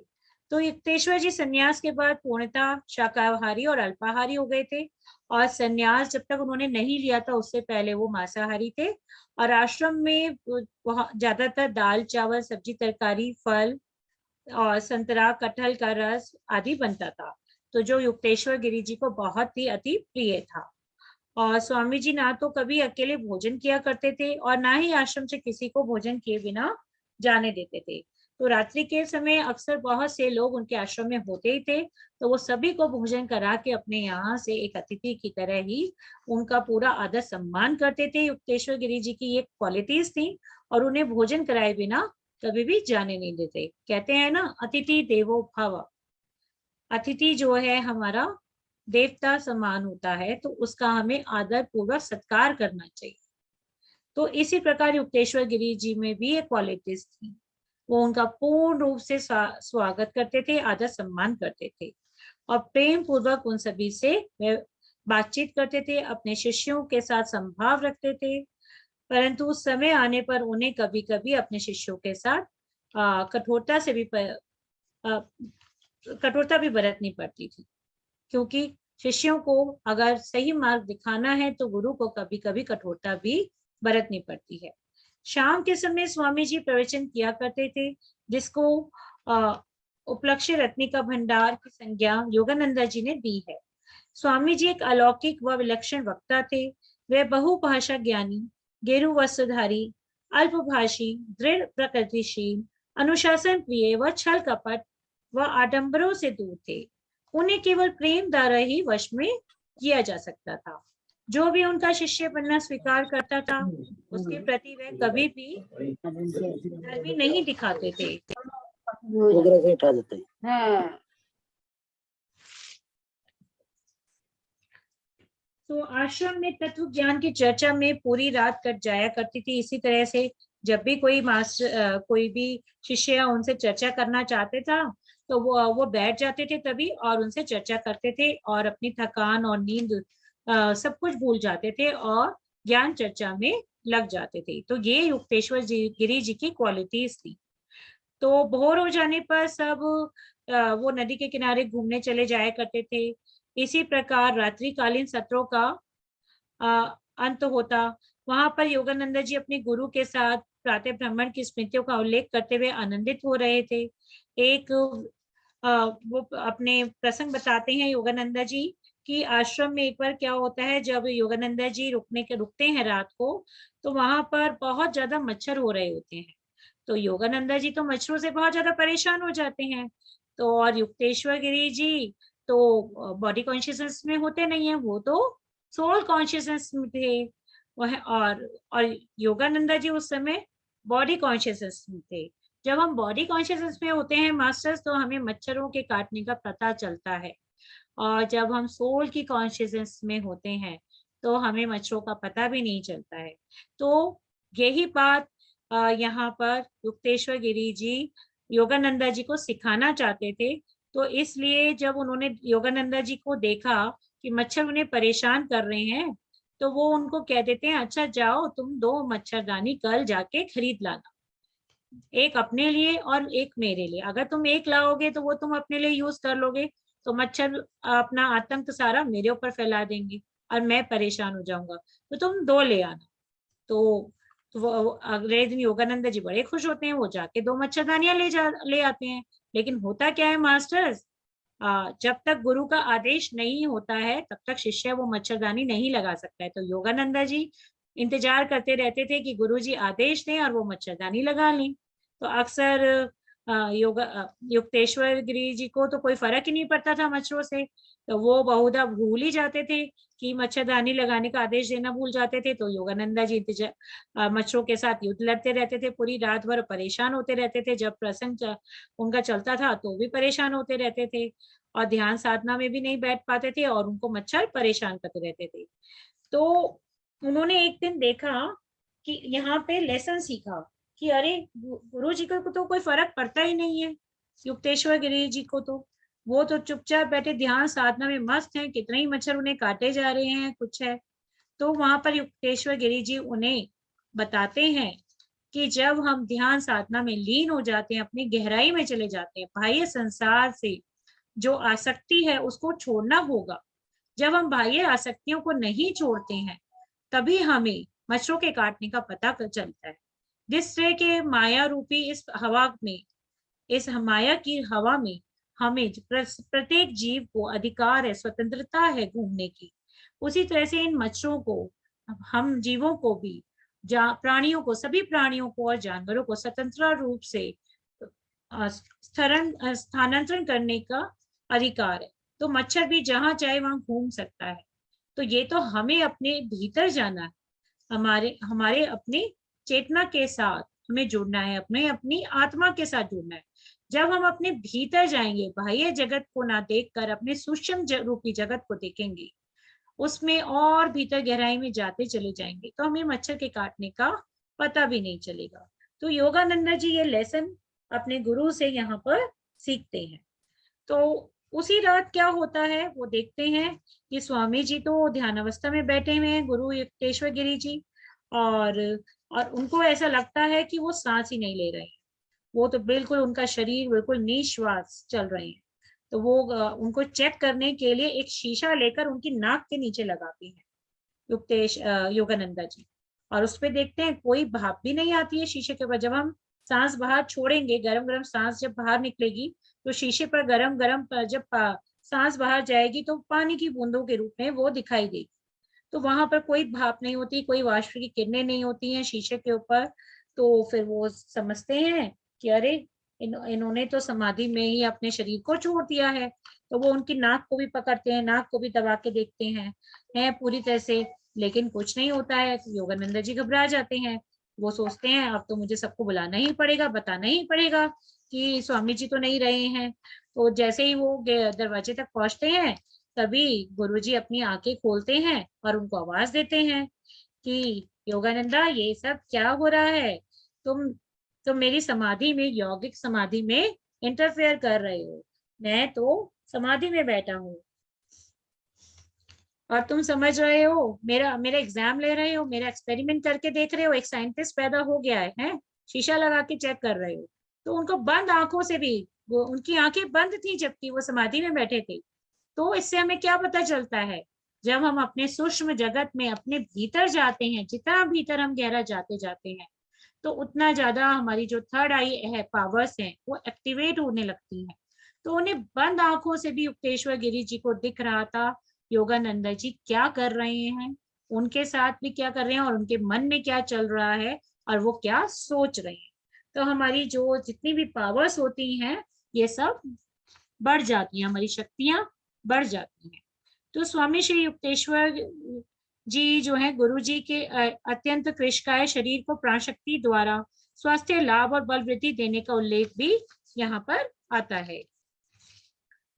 [SPEAKER 2] तो युक्तेश्वर जी संन्यास के बाद पूर्णतः शाकाहारी और अल्पाहारी हो गए थे, और संन्यास जब तक उन्होंने नहीं लिया था उससे पहले वो मांसाहारी थे। और आश्रम में ज्यादातर दाल चावल सब्जी तरकारी फल और संतरा कटहल का रस आदि बनता था, तो जो युक्तेश्वर गिरी जी को बहुत ही अति प्रिय था। और स्वामी जी ना तो कभी अकेले भोजन किया करते थे और ना ही आश्रम से किसी को भोजन किए बिना जाने देते थे। तो रात्रि के समय अक्सर बहुत से लोग उनके आश्रम में होते ही थे, तो वो सभी को भोजन करा के अपने यहाँ से एक अतिथि की तरह ही उनका पूरा आदर सम्मान करते थे। युक्तेश्वर गिरी जी की ये क्वालिटीज थी, और उन्हें भोजन कराए बिना कभी भी जाने नहीं देते। कहते हैं ना, अतिथि देवो भव, अतिथि जो है हमारा देवता समान होता है, तो उसका हमें आदर पूर्वक सत्कार करना चाहिए। तो इसी प्रकार युक्तेश्वर गिरी जी में भी ये क्वालिटीज थी। वो उनका पूर्ण रूप से स्वागत करते थे, आदर सम्मान करते थे, और प्रेम पूर्वक उन सभी से बातचीत करते थे, अपने शिष्यों के साथ संभाव रखते थे। परंतु उस समय आने पर उन्हें कभी कभी अपने शिष्यों के साथ कठोरता भी बरतनी पड़ती थी, क्योंकि शिष्यों को अगर सही मार्ग दिखाना है तो गुरु को कभी कभी कठोरता भी बरतनी पड़ती है। शाम के समय स्वामी जी प्रवचन किया करते थे, जिसको उपलक्ष्य रत्निका भंडार की संज्ञा योगानंदा जी ने दी है। स्वामी जी एक अलौकिक व विलक्षण वक्ता थे। वे बहुभाषा ज्ञानी, गेरु वस्त्रधारी, अल्पभाषी, दृढ़ प्रकृतिशील, अनुशासन प्रिय व छल कपट व आडंबरों से दूर थे। उन्हें केवल प्रेम द्वारा ही वश में किया जा सकता था। जो भी उनका शिष्य बनना स्वीकार करता था, उसके प्रति वे कभी भी गर्वी नहीं दिखाते थे। तो आश्रम में तत्व ज्ञान की चर्चा में पूरी रात कट जाया करती थी। इसी तरह से जब भी कोई भी शिष्य उनसे चर्चा करना चाहते था, तो वो बैठ जाते थे तभी और उनसे चर्चा करते थे, और अपनी थकान और नींद सब कुछ भूल जाते थे और ज्ञान चर्चा में लग जाते थे। तो ये युक्तेश्वर गिरी जी की क्वालिटीज थी। तो भोर हो जाने पर सब वो नदी के किनारे घूमने चले जाया करते थे। इसी प्रकार रात्रिकालीन सत्रों का अंत होता। वहां पर योगानंद जी अपने गुरु के साथ प्रातः भ्रमण की स्मृतियों का उल्लेख करते हुए आनंदित हो रहे थे। एक वो अपने प्रसंग बताते हैं योगानंद जी कि आश्रम में एक बार क्या होता है, जब योगानंद जी रुकते हैं रात को, तो वहां पर बहुत ज्यादा मच्छर हो रहे होते हैं। तो योगानंदा जी तो मच्छरों से बहुत ज्यादा परेशान हो जाते हैं। तो और युक्तेश्वर गिरी जी तो बॉडी कॉन्शियसनेस में होते नहीं है, वो तो सोल कॉन्शियसनेस में थे। वह और योगानंदा जी उस समय बॉडी कॉन्शियसनेस में थे। जब हम बॉडी कॉन्शियसनेस में होते हैं मास्टर्स, तो हमें मच्छरों के काटने का पता चलता है, और जब हम सोल की कॉन्शियसनेस में होते हैं तो हमें मच्छरों का पता भी नहीं चलता है। तो यही बात यहाँ पर युक्तेश्वर गिरी जी योगानंदा जी को सिखाना चाहते थे। तो इसलिए जब उन्होंने योगानंदा जी को देखा कि मच्छर उन्हें परेशान कर रहे हैं, तो वो उनको कह देते हैं, अच्छा जाओ तुम 2 मच्छरदानी कल जाके खरीद लाना, एक अपने लिए और एक मेरे लिए। अगर तुम एक लाओगे तो वो तुम अपने लिए यूज कर लोगे, तो मच्छर अपना आतंक सारा मेरे ऊपर फैला देंगे और मैं परेशान हो जाऊंगा, तो तुम 2 ले आना। तो वो अगले दिन योगानंद जी बड़े खुश होते हैं, वो जाके 2 मच्छरदानियां ले आते हैं। लेकिन होता क्या है मास्टर्स, जब तक गुरु का आदेश नहीं होता है तब तक शिष्य वो मच्छरदानी नहीं लगा सकता है। तो योगानंदा जी इंतजार करते रहते थे कि गुरु जी आदेश दें और वो मच्छरदानी लगा लें। तो अक्सर युक्तेश्वर गिरी जी को तो कोई फर्क ही नहीं पड़ता था मच्छरों से, तो वो बहुधा भूल ही जाते थे कि मच्छरदानी लगाने का आदेश देना भूल जाते थे। तो योगानंदा जी मच्छरों के साथ युद्ध लड़ते रहते थे, पूरी रात भर परेशान होते रहते थे। जब प्रसंग उनका चलता था तो भी परेशान होते रहते थे, और ध्यान साधना में भी नहीं बैठ पाते थे और उनको मच्छर परेशान करते रहते थे। तो उन्होंने एक दिन देखा कि यहाँ पे लेसन सीखा कि अरे गुरु जी को तो कोई फर्क पड़ता ही नहीं है, युक्तेश्वर गिरी जी को तो वो तो चुपचाप बैठे ध्यान साधना में मस्त हैं, कितने ही मच्छर उन्हें काटे जा रहे हैं, कुछ है। तो वहां पर युक्तेश्वर गिरी जी उन्हें बताते हैं कि जब हम ध्यान साधना में लीन हो जाते हैं, अपनी गहराई में चले जाते हैं, बाह्य संसार से जो आसक्ति है उसको छोड़ना होगा। जब हम बाह्य आसक्तियों को नहीं छोड़ते हैं तभी हमें मच्छरों के काटने का पता चलता है। जिस तरह के माया रूपी इस हवा में, इस माया की हवा में हमें प्रत्येक जीव को अधिकार है, स्वतंत्रता है घूमने की, उसी तरह से इन मच्छरों को, हम जीवों को भी, प्राणियों को, सभी प्राणियों को और जानवरों को स्वतंत्र रूप से स्थानांतरण करने का अधिकार है। तो मच्छर भी जहां चाहे वहां घूम सकता है। तो ये तो हमें अपने भीतर जाना है, हमारे हमारे अपनी चेतना के साथ हमें जुड़ना है, अपने अपनी आत्मा के साथ जुड़ना है। जब हम अपने भीतर जाएंगे, बाह्य जगत को ना देखकर अपने सूक्ष्म रूपी जगत को देखेंगे, उसमें और भीतर गहराई में जाते चले जाएंगे, तो हमें मच्छर के काटने का पता भी नहीं चलेगा। तो योगानंद जी ये लेसन अपने गुरु से यहाँ पर सीखते हैं। तो उसी रात क्या होता है वो देखते हैं कि स्वामी जी तो ध्यान अवस्था में बैठे हुए हैं, गुरु युक्तेश्वर गिरी जी, और उनको ऐसा लगता है कि वो सांस ही नहीं ले रहे हैं। वो तो बिल्कुल, उनका शरीर बिल्कुल निश्वास चल रहे हैं। तो वो उनको चेक करने के लिए एक शीशा लेकर उनकी नाक के नीचे लगाते हैं योगानंदा जी, और उस पर देखते हैं कोई भाप भी नहीं आती है शीशे के ऊपर। जब हम सांस बाहर छोड़ेंगे, गरम गरम सांस जब बाहर निकलेगी तो शीशे पर गरम गरम जब सांस बाहर जाएगी तो पानी की बूंदों के रूप में वो दिखाई देगी। तो वहां पर कोई भाप नहीं होती, कोई वाष्प की किरणें नहीं होती हैं शीशे के ऊपर। तो फिर वो समझते हैं कि अरे इन्होंने तो समाधि में ही अपने शरीर को छोड़ दिया है। तो वो उनकी नाक को भी पकड़ते हैं, नाक को भी दबा के देखते हैं पूरी तरह से, लेकिन कुछ नहीं होता है। तो योगानंद जी घबरा जाते हैं। वो सोचते हैं अब तो मुझे सबको बुलाना ही पड़ेगा, बताना ही पड़ेगा कि स्वामी जी तो नहीं रहे हैं। तो जैसे ही वो दरवाजे तक पहुंचते हैं तभी गुरुजी अपनी आंखें खोलते हैं और उनको आवाज देते हैं कि योगानंदा ये सब क्या हो रहा है, तुम मेरी समाधि में, यौगिक समाधि में इंटरफेयर कर रहे हो। मैं तो समाधि में बैठा हूँ और तुम समझ रहे हो, मेरा मेरा एग्जाम ले रहे हो, मेरा एक्सपेरिमेंट करके देख रहे हो, एक साइंटिस्ट पैदा हो गया है? शीशा लगा के चेक कर रहे हो। तो उनको बंद आंखों से भी, वो उनकी आंखें बंद थी जबकि वो समाधि में बैठे थे। तो इससे हमें क्या पता चलता है, जब हम अपने सूक्ष्म जगत में अपने भीतर जाते हैं, जितना भीतर हम गहरा जाते जाते हैं तो उतना ज्यादा हमारी जो थर्ड आई है पावर्स हैं वो एक्टिवेट होने लगती हैं। तो उन्हें बंद आंखों से भी युक्तेश्वर गिरी जी को दिख रहा था योगानंदा जी क्या कर रहे हैं, उनके साथ भी क्या कर रहे हैं और उनके मन में क्या चल रहा है और वो क्या सोच रहे हैं। तो हमारी जो जितनी भी पावर्स होती हैं ये सब बढ़ जाती हैं, हमारी शक्तियां बढ़ जाती हैं। तो स्वामी श्री युक्तेश्वर जी जो है गुरु जी के अत्यंत कृशकाय शरीर को प्राणशक्ति द्वारा स्वास्थ्य लाभ और बल वृद्धि देने का उल्लेख भी यहाँ पर आता है।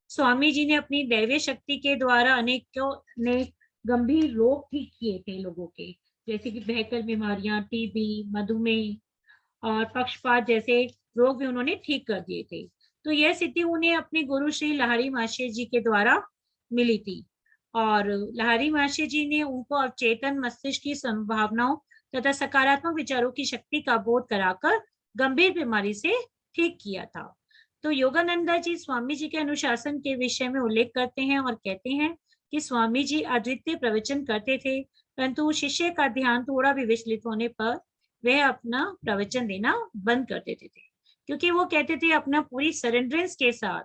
[SPEAKER 2] स्वामी जी ने अपनी दैवीय शक्ति के द्वारा अनेक गंभीर रोग ठीक किए थे लोगों के, जैसे कि भयंकर बीमारियां, टीबी, मधुमेह और पक्षपात जैसे रोग भी उन्होंने ठीक कर दिए थे। तो यह सिद्धि उन्हें अपने गुरु श्री लहरी महाशय जी के द्वारा मिली थी और लहरी महाशय जी ने उनको अवचेतन मस्तिष्क की संभावनाओं तथा सकारात्मक विचारों की शक्ति का बोध कराकर गंभीर बीमारी से ठीक किया था। तो योगानंदा जी स्वामी जी के अनुशासन के विषय में उल्लेख करते हैं और कहते हैं कि स्वामी जी अद्वितीय प्रवचन करते थे, परंतु शिष्य का ध्यान थोड़ा भी विचलित होने पर वह अपना प्रवचन देना बंद कर देते थे, क्योंकि वो कहते थे अपना पूरी सरेंडरेंस के साथ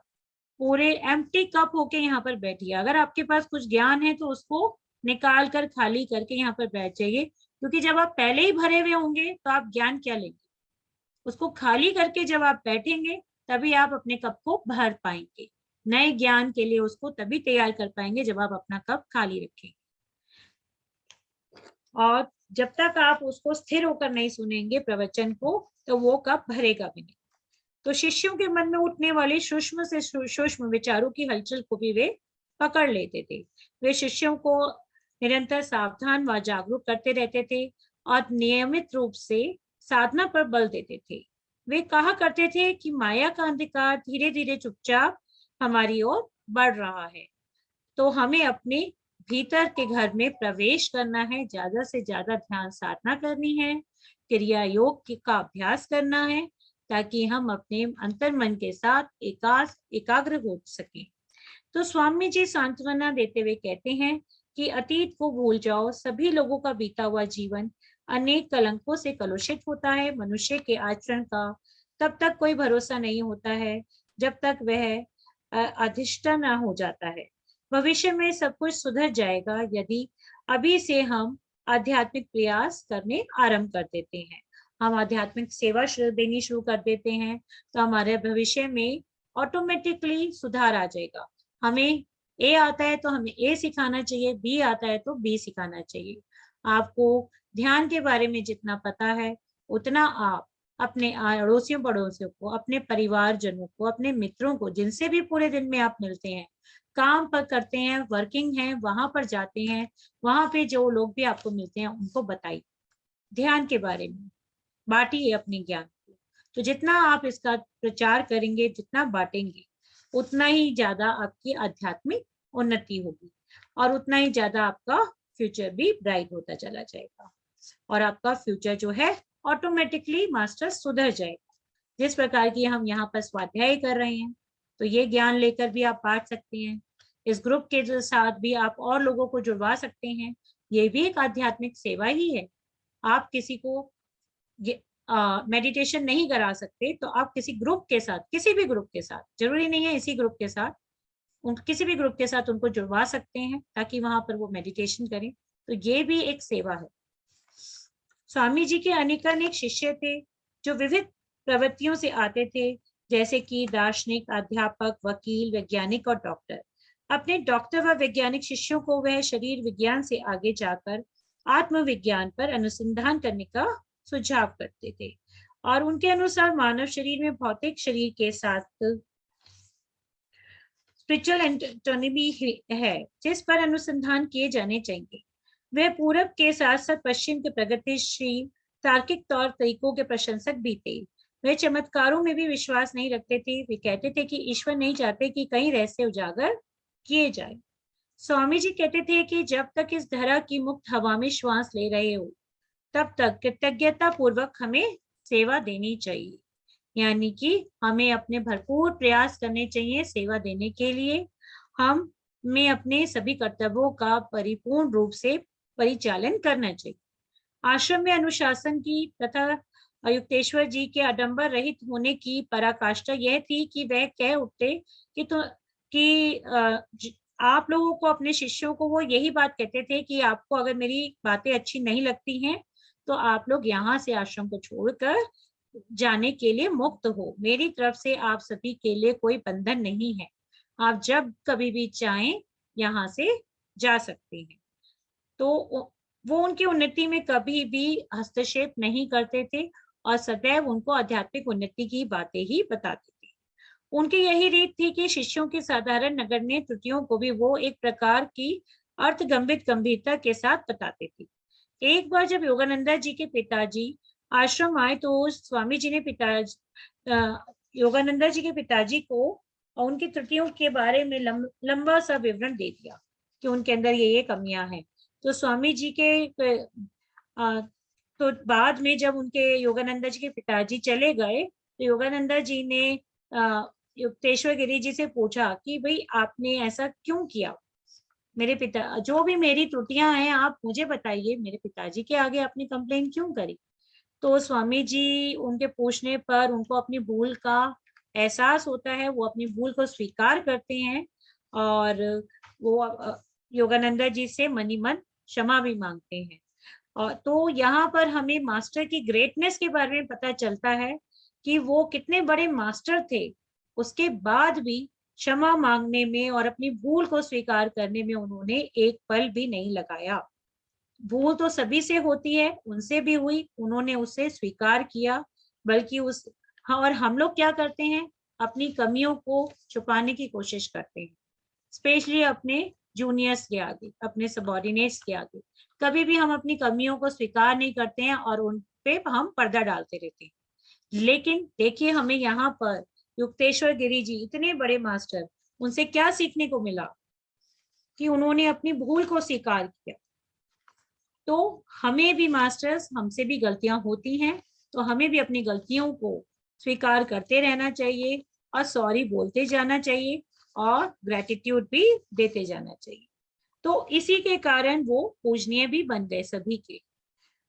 [SPEAKER 2] पूरे एम्प्टी कप होके यहाँ पर बैठिए। अगर आपके पास कुछ ज्ञान है तो उसको निकाल कर खाली करके यहाँ पर बैठ जाइए, क्योंकि जब आप पहले ही भरे हुए होंगे तो आप ज्ञान क्या लेंगे। उसको खाली करके जब आप बैठेंगे तभी आप अपने कप को भर पाएंगे, नए ज्ञान के लिए उसको तभी तैयार कर पाएंगे जब आप अपना कप खाली रखेंगे। और जब तक आप उसको स्थिर होकर नहीं सुनेंगे प्रवचन को तो वो कप भरेगा भी नहीं। तो शिष्यों के मन में उठने वाले सूक्ष्म से सूक्ष्म विचारों की हलचल को भी वे पकड़ लेते थे। वे शिष्यों को निरंतर सावधान व जागरूक करते रहते थे और नियमित रूप से साधना पर बल देते थे। वे कहा करते थे कि माया का अंधकार धीरे धीरे चुपचाप हमारी ओर बढ़ रहा है, तो हमें अपने भीतर के घर में प्रवेश करना है, ज्यादा से ज्यादा ध्यान साधना करनी है, क्रिया योग का अभ्यास करना है, ताकि हम अपने अंतर्मन के साथ एकाग्र हो सकें। तो स्वामी जी सांत्वना देते हुए कहते हैं कि अतीत को भूल जाओ, सभी लोगों का बीता हुआ जीवन अनेक कलंकों से कलुषित होता है। मनुष्य के आचरण का तब तक कोई भरोसा नहीं होता है जब तक वह अधिष्ठा न हो जाता है। भविष्य में सब कुछ सुधर जाएगा यदि अभी से हम आध्यात्मिक प्रयास करने आरंभ कर देते हैं। हम आध्यात्मिक सेवा देनी शुरू कर देते हैं तो हमारे भविष्य में ऑटोमेटिकली सुधार आ जाएगा। हमें ए आता है तो हमें ए सिखाना चाहिए, बी आता है तो बी सिखाना चाहिए। आपको ध्यान के बारे में जितना पता है उतना आप अपने अड़ोसियों पड़ोसियों को, अपने परिवारजनों को, अपने मित्रों को, जिनसे भी पूरे दिन में आप मिलते हैं, काम पर करते हैं, वर्किंग है, वहां पर जाते हैं, वहां पे जो लोग भी आपको मिलते हैं उनको बताइए ध्यान के बारे में, बांटिए अपने ज्ञान को। तो जितना आप इसका प्रचार करेंगे, जितना बांटेंगे, उतना ही ज्यादा आपकी आध्यात्मिक उन्नति होगी और उतना ही ज्यादा आपका फ्यूचर भी ब्राइट होता चला जाएगा और आपका फ्यूचर जो है ऑटोमेटिकली मास्टर सुधर जाएगा। जिस प्रकार की हम यहाँ पर स्वाध्याय कर रहे हैं, तो ये ज्ञान लेकर भी आप बांट सकते हैं। इस ग्रुप के साथ भी आप और लोगों को जुड़वा सकते हैं। ये भी एक आध्यात्मिक सेवा ही है। आप किसी को मेडिटेशन नहीं करा सकते तो आप किसी ग्रुप के साथ, किसी भी ग्रुप के साथ, जरूरी नहीं है इसी ग्रुप के साथ, किसी भी ग्रुप के साथ उनको जुड़वा सकते हैं ताकि वहां पर वो मेडिटेशन करें। तो ये भी एक सेवा है। स्वामी जी के अनेकानेक शिष्य थे जो विविध प्रवृत्तियों से आते थे, जैसे कि दार्शनिक, अध्यापक, वकील, वैज्ञानिक और डॉक्टर। अपने डॉक्टर व वैज्ञानिक शिष्यों को वह शरीर विज्ञान से आगे जाकर आत्मविज्ञान पर अनुसंधान करने का सुझाव करते थे और उनके अनुसार मानव शरीर में भौतिक शरीर के साथ स्पिरिचुअल एंटोनमी है जिस पर अनुसंधान किए जाने चाहिए। वे पूरब के साथ साथ पश्चिम के प्रगतिशील तार्किक तौर तरीकों के प्रशंसक भी थे। वे चमत्कारों में भी विश्वास नहीं रखते थे। वे कहते थे कि ईश्वर नहीं चाहते कि कई रहस्य उजागर किए जाए। स्वामी जी कहते थे कि जब तक इस धरा की मुक्त हवा में श्वास ले रहे हो तब तक कृतज्ञता पूर्वक हमें सेवा देनी चाहिए। यानी कि हमें अपने भरपूर प्रयास करने चाहिए सेवा देने के लिए। हमें अपने सभी कर्तव्यों का परिपूर्ण रूप से परिचालन करना चाहिए। आश्रम में अनुशासन की तथा युक्तेश्वर जी के आडंबर रहित होने की पराकाष्ठा यह थी कि वह कह उठते कि आप लोगों को, अपने शिष्यों को वो यही बात कहते थे कि आपको अगर मेरी बातें अच्छी नहीं लगती हैं तो आप लोग यहाँ से आश्रम को छोड़कर जाने के लिए मुक्त हो। मेरी तरफ से आप सभी के लिए कोई बंधन नहीं है, आप जब कभी भी चाहें यहाँ से जा सकते हैं। तो वो उनकी उन्नति में कभी भी हस्तक्षेप नहीं करते थे और सदैव उनको आध्यात्मिक उन्नति की बातें ही बताते थे। उनकी यही रीत थी कि शिष्यों की साधारण नगण्य त्रुटियों को भी वो एक प्रकार की अर्थगंभीर गंभीरता के साथ बताते थे। एक बार जब योगानंदा जी के पिताजी आश्रम आए तो स्वामी जी ने योगानंदा जी के पिताजी को उनकी त्रुटियों के बारे में लंबा सा विवरण दे दिया कि उनके अंदर ये कमियां हैं। तो स्वामी जी के तो बाद में जब उनके योगानंदा जी के पिताजी चले गए तो योगानंदा जी ने युक्तेश्वर गिरी जी से पूछा कि भाई आपने ऐसा क्यों किया, मेरे पिता, जो भी मेरी त्रुटियां हैं आप मुझे बताइए, मेरे पिताजी के आगे आपने कंप्लेन क्यों करी। तो स्वामी जी उनके पूछने पर उनको अपनी भूल का एहसास होता है, वो अपनी भूल को स्वीकार करते हैं और वो योगानंदा जी से मनी मन क्षमा भी मांगते हैं। और तो यहाँ पर हमें मास्टर की ग्रेटनेस के बारे में पता चलता है कि वो कितने बड़े मास्टर थे, उसके बाद भी क्षमा मांगने में और अपनी भूल को स्वीकार करने में उन्होंने एक पल भी नहीं लगाया। भूल तो सभी से होती है, उनसे भी हुई, उन्होंने उसे स्वीकार किया। बल्कि और हम लोग क्या करते हैं, अपनी कमियों को छुपाने की कोशिश करते हैं, स्पेशली अपने जूनियर्स के आगे, अपने सबॉर्डिनेट्स के आगे। कभी भी हम अपनी कमियों को स्वीकार नहीं करते हैं और उन पे हम पर्दा डालते रहते हैं। लेकिन देखिए हमें यहाँ पर युक्तेश्वर गिरी जी, इतने बड़े मास्टर, उनसे क्या सीखने को मिला कि उन्होंने अपनी भूल को स्वीकार किया। तो हमें भी मास्टर्स, हमसे भी गलतियां होती हैं, तो हमें भी अपनी गलतियों को स्वीकार करते रहना चाहिए और सॉरी बोलते जाना चाहिए और ग्रेटिट्यूड भी देते जाना चाहिए। तो इसी के कारण वो पूजनीय भी बन गए सभी के।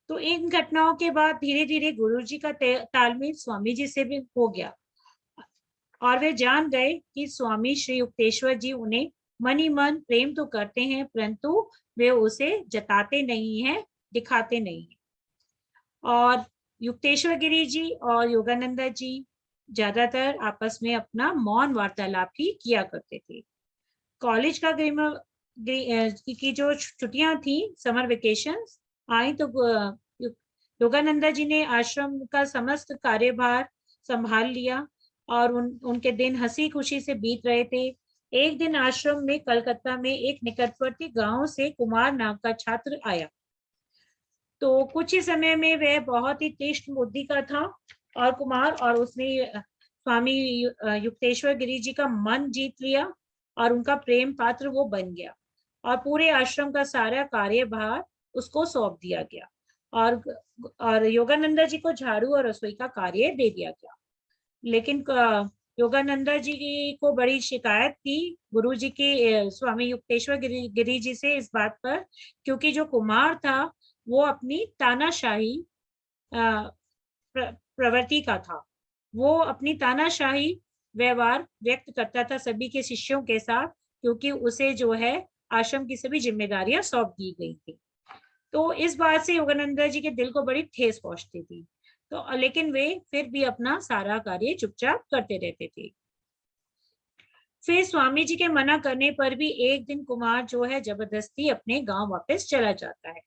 [SPEAKER 2] तो इन घटनाओं के बाद धीरे धीरे गुरु जी का तालमेल स्वामी जी से भी हो गया और वे जान गए कि स्वामी श्री युक्तेश्वर जी उन्हें मन ही मन प्रेम तो करते हैं, परंतु वे उसे जताते नहीं हैं, दिखाते नहीं हैं। और युक्तेश्वर गिरी जी और योगानंदा जी ज्यादातर आपस में अपना मौन वार्तालाप ही किया करते थे। कॉलेज का की जो छुट्टियां थी, समर वेकेशन आई, तो योगानंदा जी ने आश्रम का समस्त कार्यभार संभाल लिया और उनके दिन हंसी खुशी से बीत रहे थे। एक दिन आश्रम में कलकत्ता में एक निकटवर्ती गांव से कुमार नाम का छात्र आया। तो कुछ ही समय में वह बहुत ही तीक्ष्ण बुद्धि का था और कुमार, और उसने स्वामी युक्तेश्वर गिरी जी का मन जीत लिया और उनका प्रेम पात्र वो बन गया और पूरे आश्रम का सारा कार्यभार उसको सौंप दिया गया और योगानंदा जी को झाड़ू और रसोई का कार्य दे दिया गया। लेकिन योगानंदा जी को बड़ी शिकायत थी गुरु जी की, स्वामी युक्तेश्वर गिरी जी से इस बात पर, क्योंकि जो कुमार था वो अपनी तानाशाही प्रवृत्ति का था। वो अपनी तानाशाही व्यवहार व्यक्त करता था सभी के शिष्यों के साथ, क्योंकि उसे जो है आश्रम की सभी जिम्मेदारियां सौंप दी गई थी। तो इस बात से योगानंदा जी के दिल को बड़ी ठेस पहुंचती थी। तो लेकिन वे फिर भी अपना सारा कार्य चुपचाप करते रहते थे। फिर स्वामी जी के मना करने पर भी एक दिन कुमार जो है जबरदस्ती अपने गांव वापस चला जाता है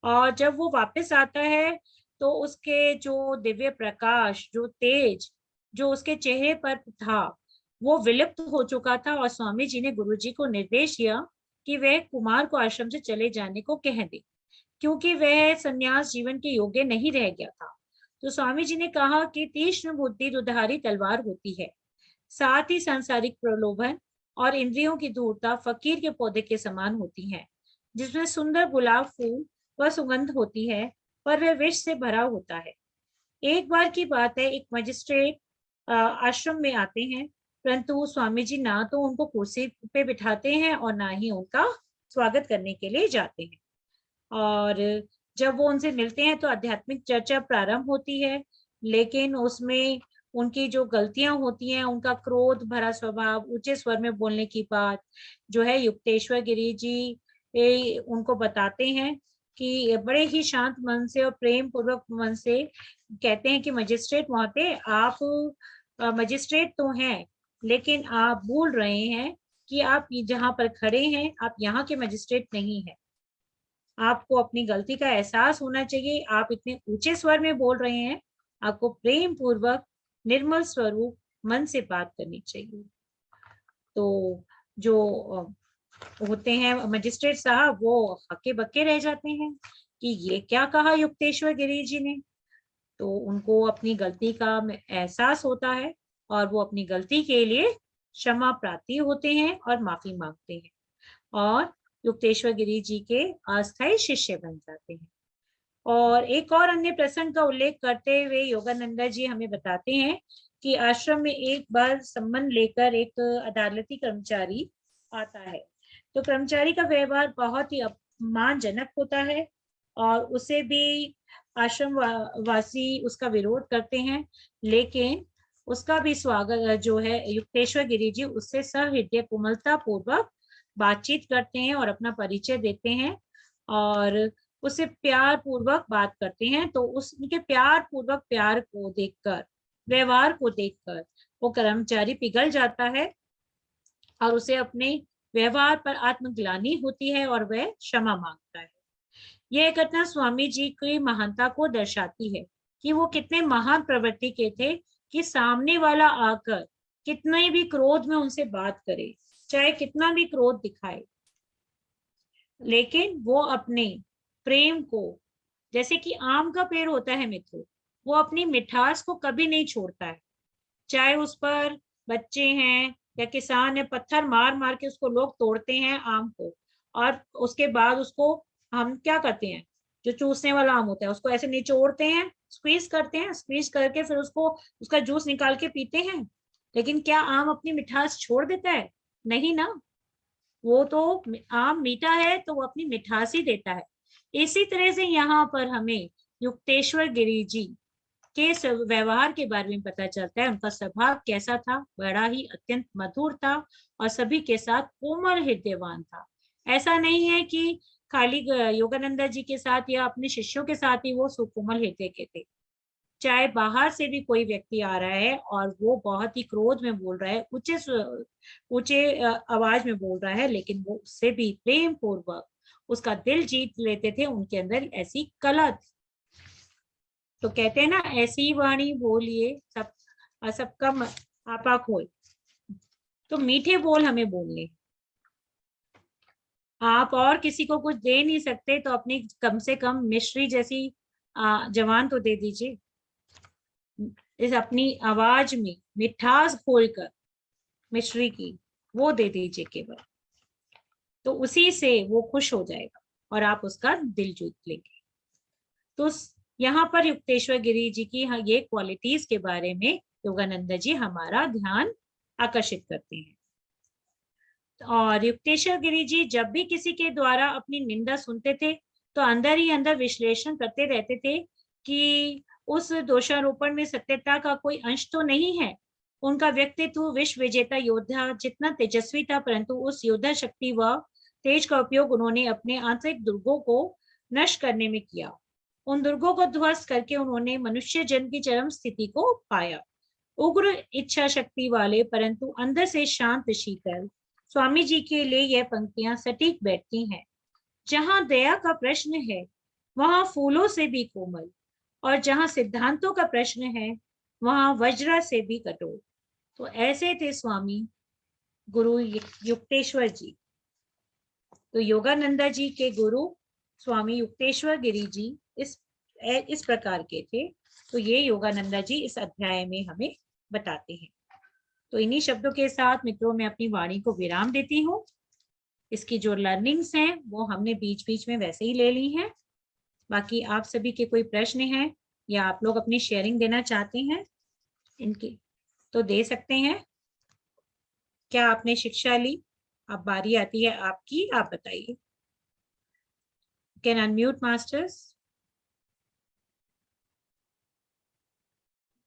[SPEAKER 2] और जब वो वापस आता है तो उसके जो दिव्य प्रकाश, जो तेज जो उसके चेहरे पर था, वो विलुप्त हो चुका था और स्वामी जी ने गुरु जी को निर्देश दिया कि वह कुमार को आश्रम से चले जाने को कह दे, क्योंकि वह संन्यास जीवन के योग्य नहीं रह गया था। तो स्वामी जी ने कहा कि तीक्ष्ण बुद्धि दुधारी तलवार होती है, साथ ही सांसारिक प्रलोभन और इंद्रियों की धूर्तता फकीर के पौधे के समान होती है, जिसमें सुंदर गुलाब फूल व सुगंध होती है, पर वह विष से भरा होता है। एक बार की बात है, एक मजिस्ट्रेट आश्रम में आते हैं, परंतु स्वामी जी ना तो उनको कुर्सी पे बिठाते हैं और ना ही उनका स्वागत करने के लिए जाते हैं। और जब वो उनसे मिलते हैं तो आध्यात्मिक चर्चा प्रारंभ होती है, लेकिन उसमें उनकी जो गलतियां होती हैं, उनका क्रोध भरा स्वभाव, ऊंचे स्वर में बोलने की बात जो है युक्तेश्वर गिरी जी उनको बताते हैं कि बड़े ही शांत मन से और प्रेम पूर्वक मन से कहते हैं कि मजिस्ट्रेट महोदय, आप मजिस्ट्रेट तो हैं, लेकिन आप भूल रहे हैं कि आप जहाँ पर खड़े हैं आप यहाँ के मजिस्ट्रेट नहीं है। आपको अपनी गलती का एहसास होना चाहिए। आप इतने ऊंचे स्वर में बोल रहे हैं, आपको प्रेम पूर्वक निर्मल स्वरूप मन से बात करनी चाहिए। तो जो होते हैं मजिस्ट्रेट साहब, वो हक्के बक्के रह जाते हैं कि ये क्या कहा युक्तेश्वर गिरी जी ने। तो उनको अपनी गलती का एहसास होता है और वो अपनी गलती के लिए क्षमा प्रार्थी होते हैं और माफी मांगते हैं और युक्तेश्वर गिरी जी के अस्थायी शिष्य बन जाते हैं। और एक और अन्य प्रसंग का उल्लेख करते हुए योगानंदा जी हमें बताते हैं कि आश्रम में एक बार संबंध लेकर एक अदालती कर्मचारी आता है। तो कर्मचारी का व्यवहार बहुत ही अपमानजनक होता है और उसे भी आश्रम वासी उसका विरोध करते हैं, लेकिन उसका भी स्वागत जो है युक्तेश्वर गिरी जी उससे सहृदय कोमलता पूर्वक बातचीत करते हैं और अपना परिचय देते हैं और उससे प्यार पूर्वक बात करते हैं। तो उनके प्यार पूर्वक प्यार को देखकर, व्यवहार को देखकर वो कर्मचारी पिघल जाता है और उसे अपने व्यवहार पर आत्मग्लानि होती है और वह क्षमा मांगता है। यह घटना स्वामी जी की महानता को दर्शाती है कि वो कितने महान प्रवृत्ति के थे कि सामने वाला आकर कितने भी क्रोध में उनसे बात करे, चाहे कितना भी क्रोध दिखाए, लेकिन वो अपने प्रेम को, जैसे कि आम का पेड़ होता है मित्रों, वो अपनी मिठास को कभी नहीं छोड़ता है। चाहे उस पर बच्चे हैं या किसान है, पत्थर मार मार के उसको लोग तोड़ते हैं आम को, और उसके बाद उसको हम क्या करते हैं, जो चूसने वाला आम होता है उसको ऐसे निचोड़ते हैं, स्क्वीज करते हैं, स्क्वीज करके फिर उसको उसका जूस निकाल के पीते हैं। लेकिन क्या आम अपनी मिठास छोड़ देता है? नहीं ना। वो तो आम मीठा है तो वो अपनी मिठास ही देता है। इसी तरह से यहाँ पर हमें युक्तेश्वर गिरी जी के व्यवहार के बारे में पता चलता है। उनका स्वभाव कैसा था? बड़ा ही अत्यंत मधुर था और सभी के साथ कोमल हृदयवान था। ऐसा नहीं है कि खाली योगानंदा जी के साथ या अपने शिष्यों के साथ ही वो सुकोमल हृदय के थे। चाहे बाहर से भी कोई व्यक्ति आ रहा है और वो बहुत ही क्रोध में बोल रहा है, ऊंचे आवाज में बोल रहा है, लेकिन वो उससे भी प्रेम पूर्वक उसका दिल जीत लेते थे। उनके अंदर ऐसी कला थी। तो कहते हैं ना, ऐसी वाणी बोलिए सब सबका आपा खोए। तो मीठे बोल हमें बोलने। आप और किसी को कुछ दे नहीं सकते तो अपनी कम से कम मिश्री जैसी जवान तो दे दीजिए। इस अपनी आवाज में मिठास खोलकर मिश्री की वो दे दीजिए केवल, तो उसी से वो खुश हो जाएगा और आप उसका दिल जीत लेंगे। तो यहाँ पर युक्तेश्वर गिरी जी की ये क्वालिटीज के बारे में योगानंद जी हमारा ध्यान आकर्षित करते हैं। और युक्तेश्वर गिरी जी जब भी किसी के द्वारा अपनी निंदा सुनते थे तो अंदर ही अंदर विश्लेषण करते रहते थे कि उस दोषारोपण में सत्यता का कोई अंश तो नहीं है। उनका व्यक्तित्व विश्व विजेता योद्धा जितना तेजस्वी था, परंतु उस योद्धा शक्ति व तेज का उपयोग उन्होंने अपने आंतरिक दुर्गों को नष्ट करने में किया। उन दुर्गों को ध्वस्त करके उन्होंने मनुष्य जन्म की चरम स्थिति को पाया। उग्र इच्छा शक्ति वाले परंतु अंदर से शांत शीतल स्वामी जी के लिए यह पंक्तियां सटीक बैठती हैं। जहां दया का प्रश्न है वहां फूलों से भी कोमल, और जहां सिद्धांतों का प्रश्न है वहां वज्र से भी कठोर। तो ऐसे थे स्वामी गुरु युक्तेश्वर जी। तो योगानंदा जी के गुरु स्वामी युक्तेश्वर गिरी जी इस प्रकार के थे। तो ये योगानंदा जी इस अध्याय में हमें बताते हैं। तो इन्हीं शब्दों के साथ मित्रों मैं अपनी वाणी को विराम देती हूँ। इसकी जो लर्निंग्स हैं वो हमने बीच बीच में वैसे ही ले ली हैं। बाकी आप सभी के कोई प्रश्न हैं या आप लोग अपनी शेयरिंग देना चाहते हैं इनकी तो दे सकते हैं। क्या आपने शिक्षा ली? अब बारी आती है आपकी, आप बताइए। Can unmute masters.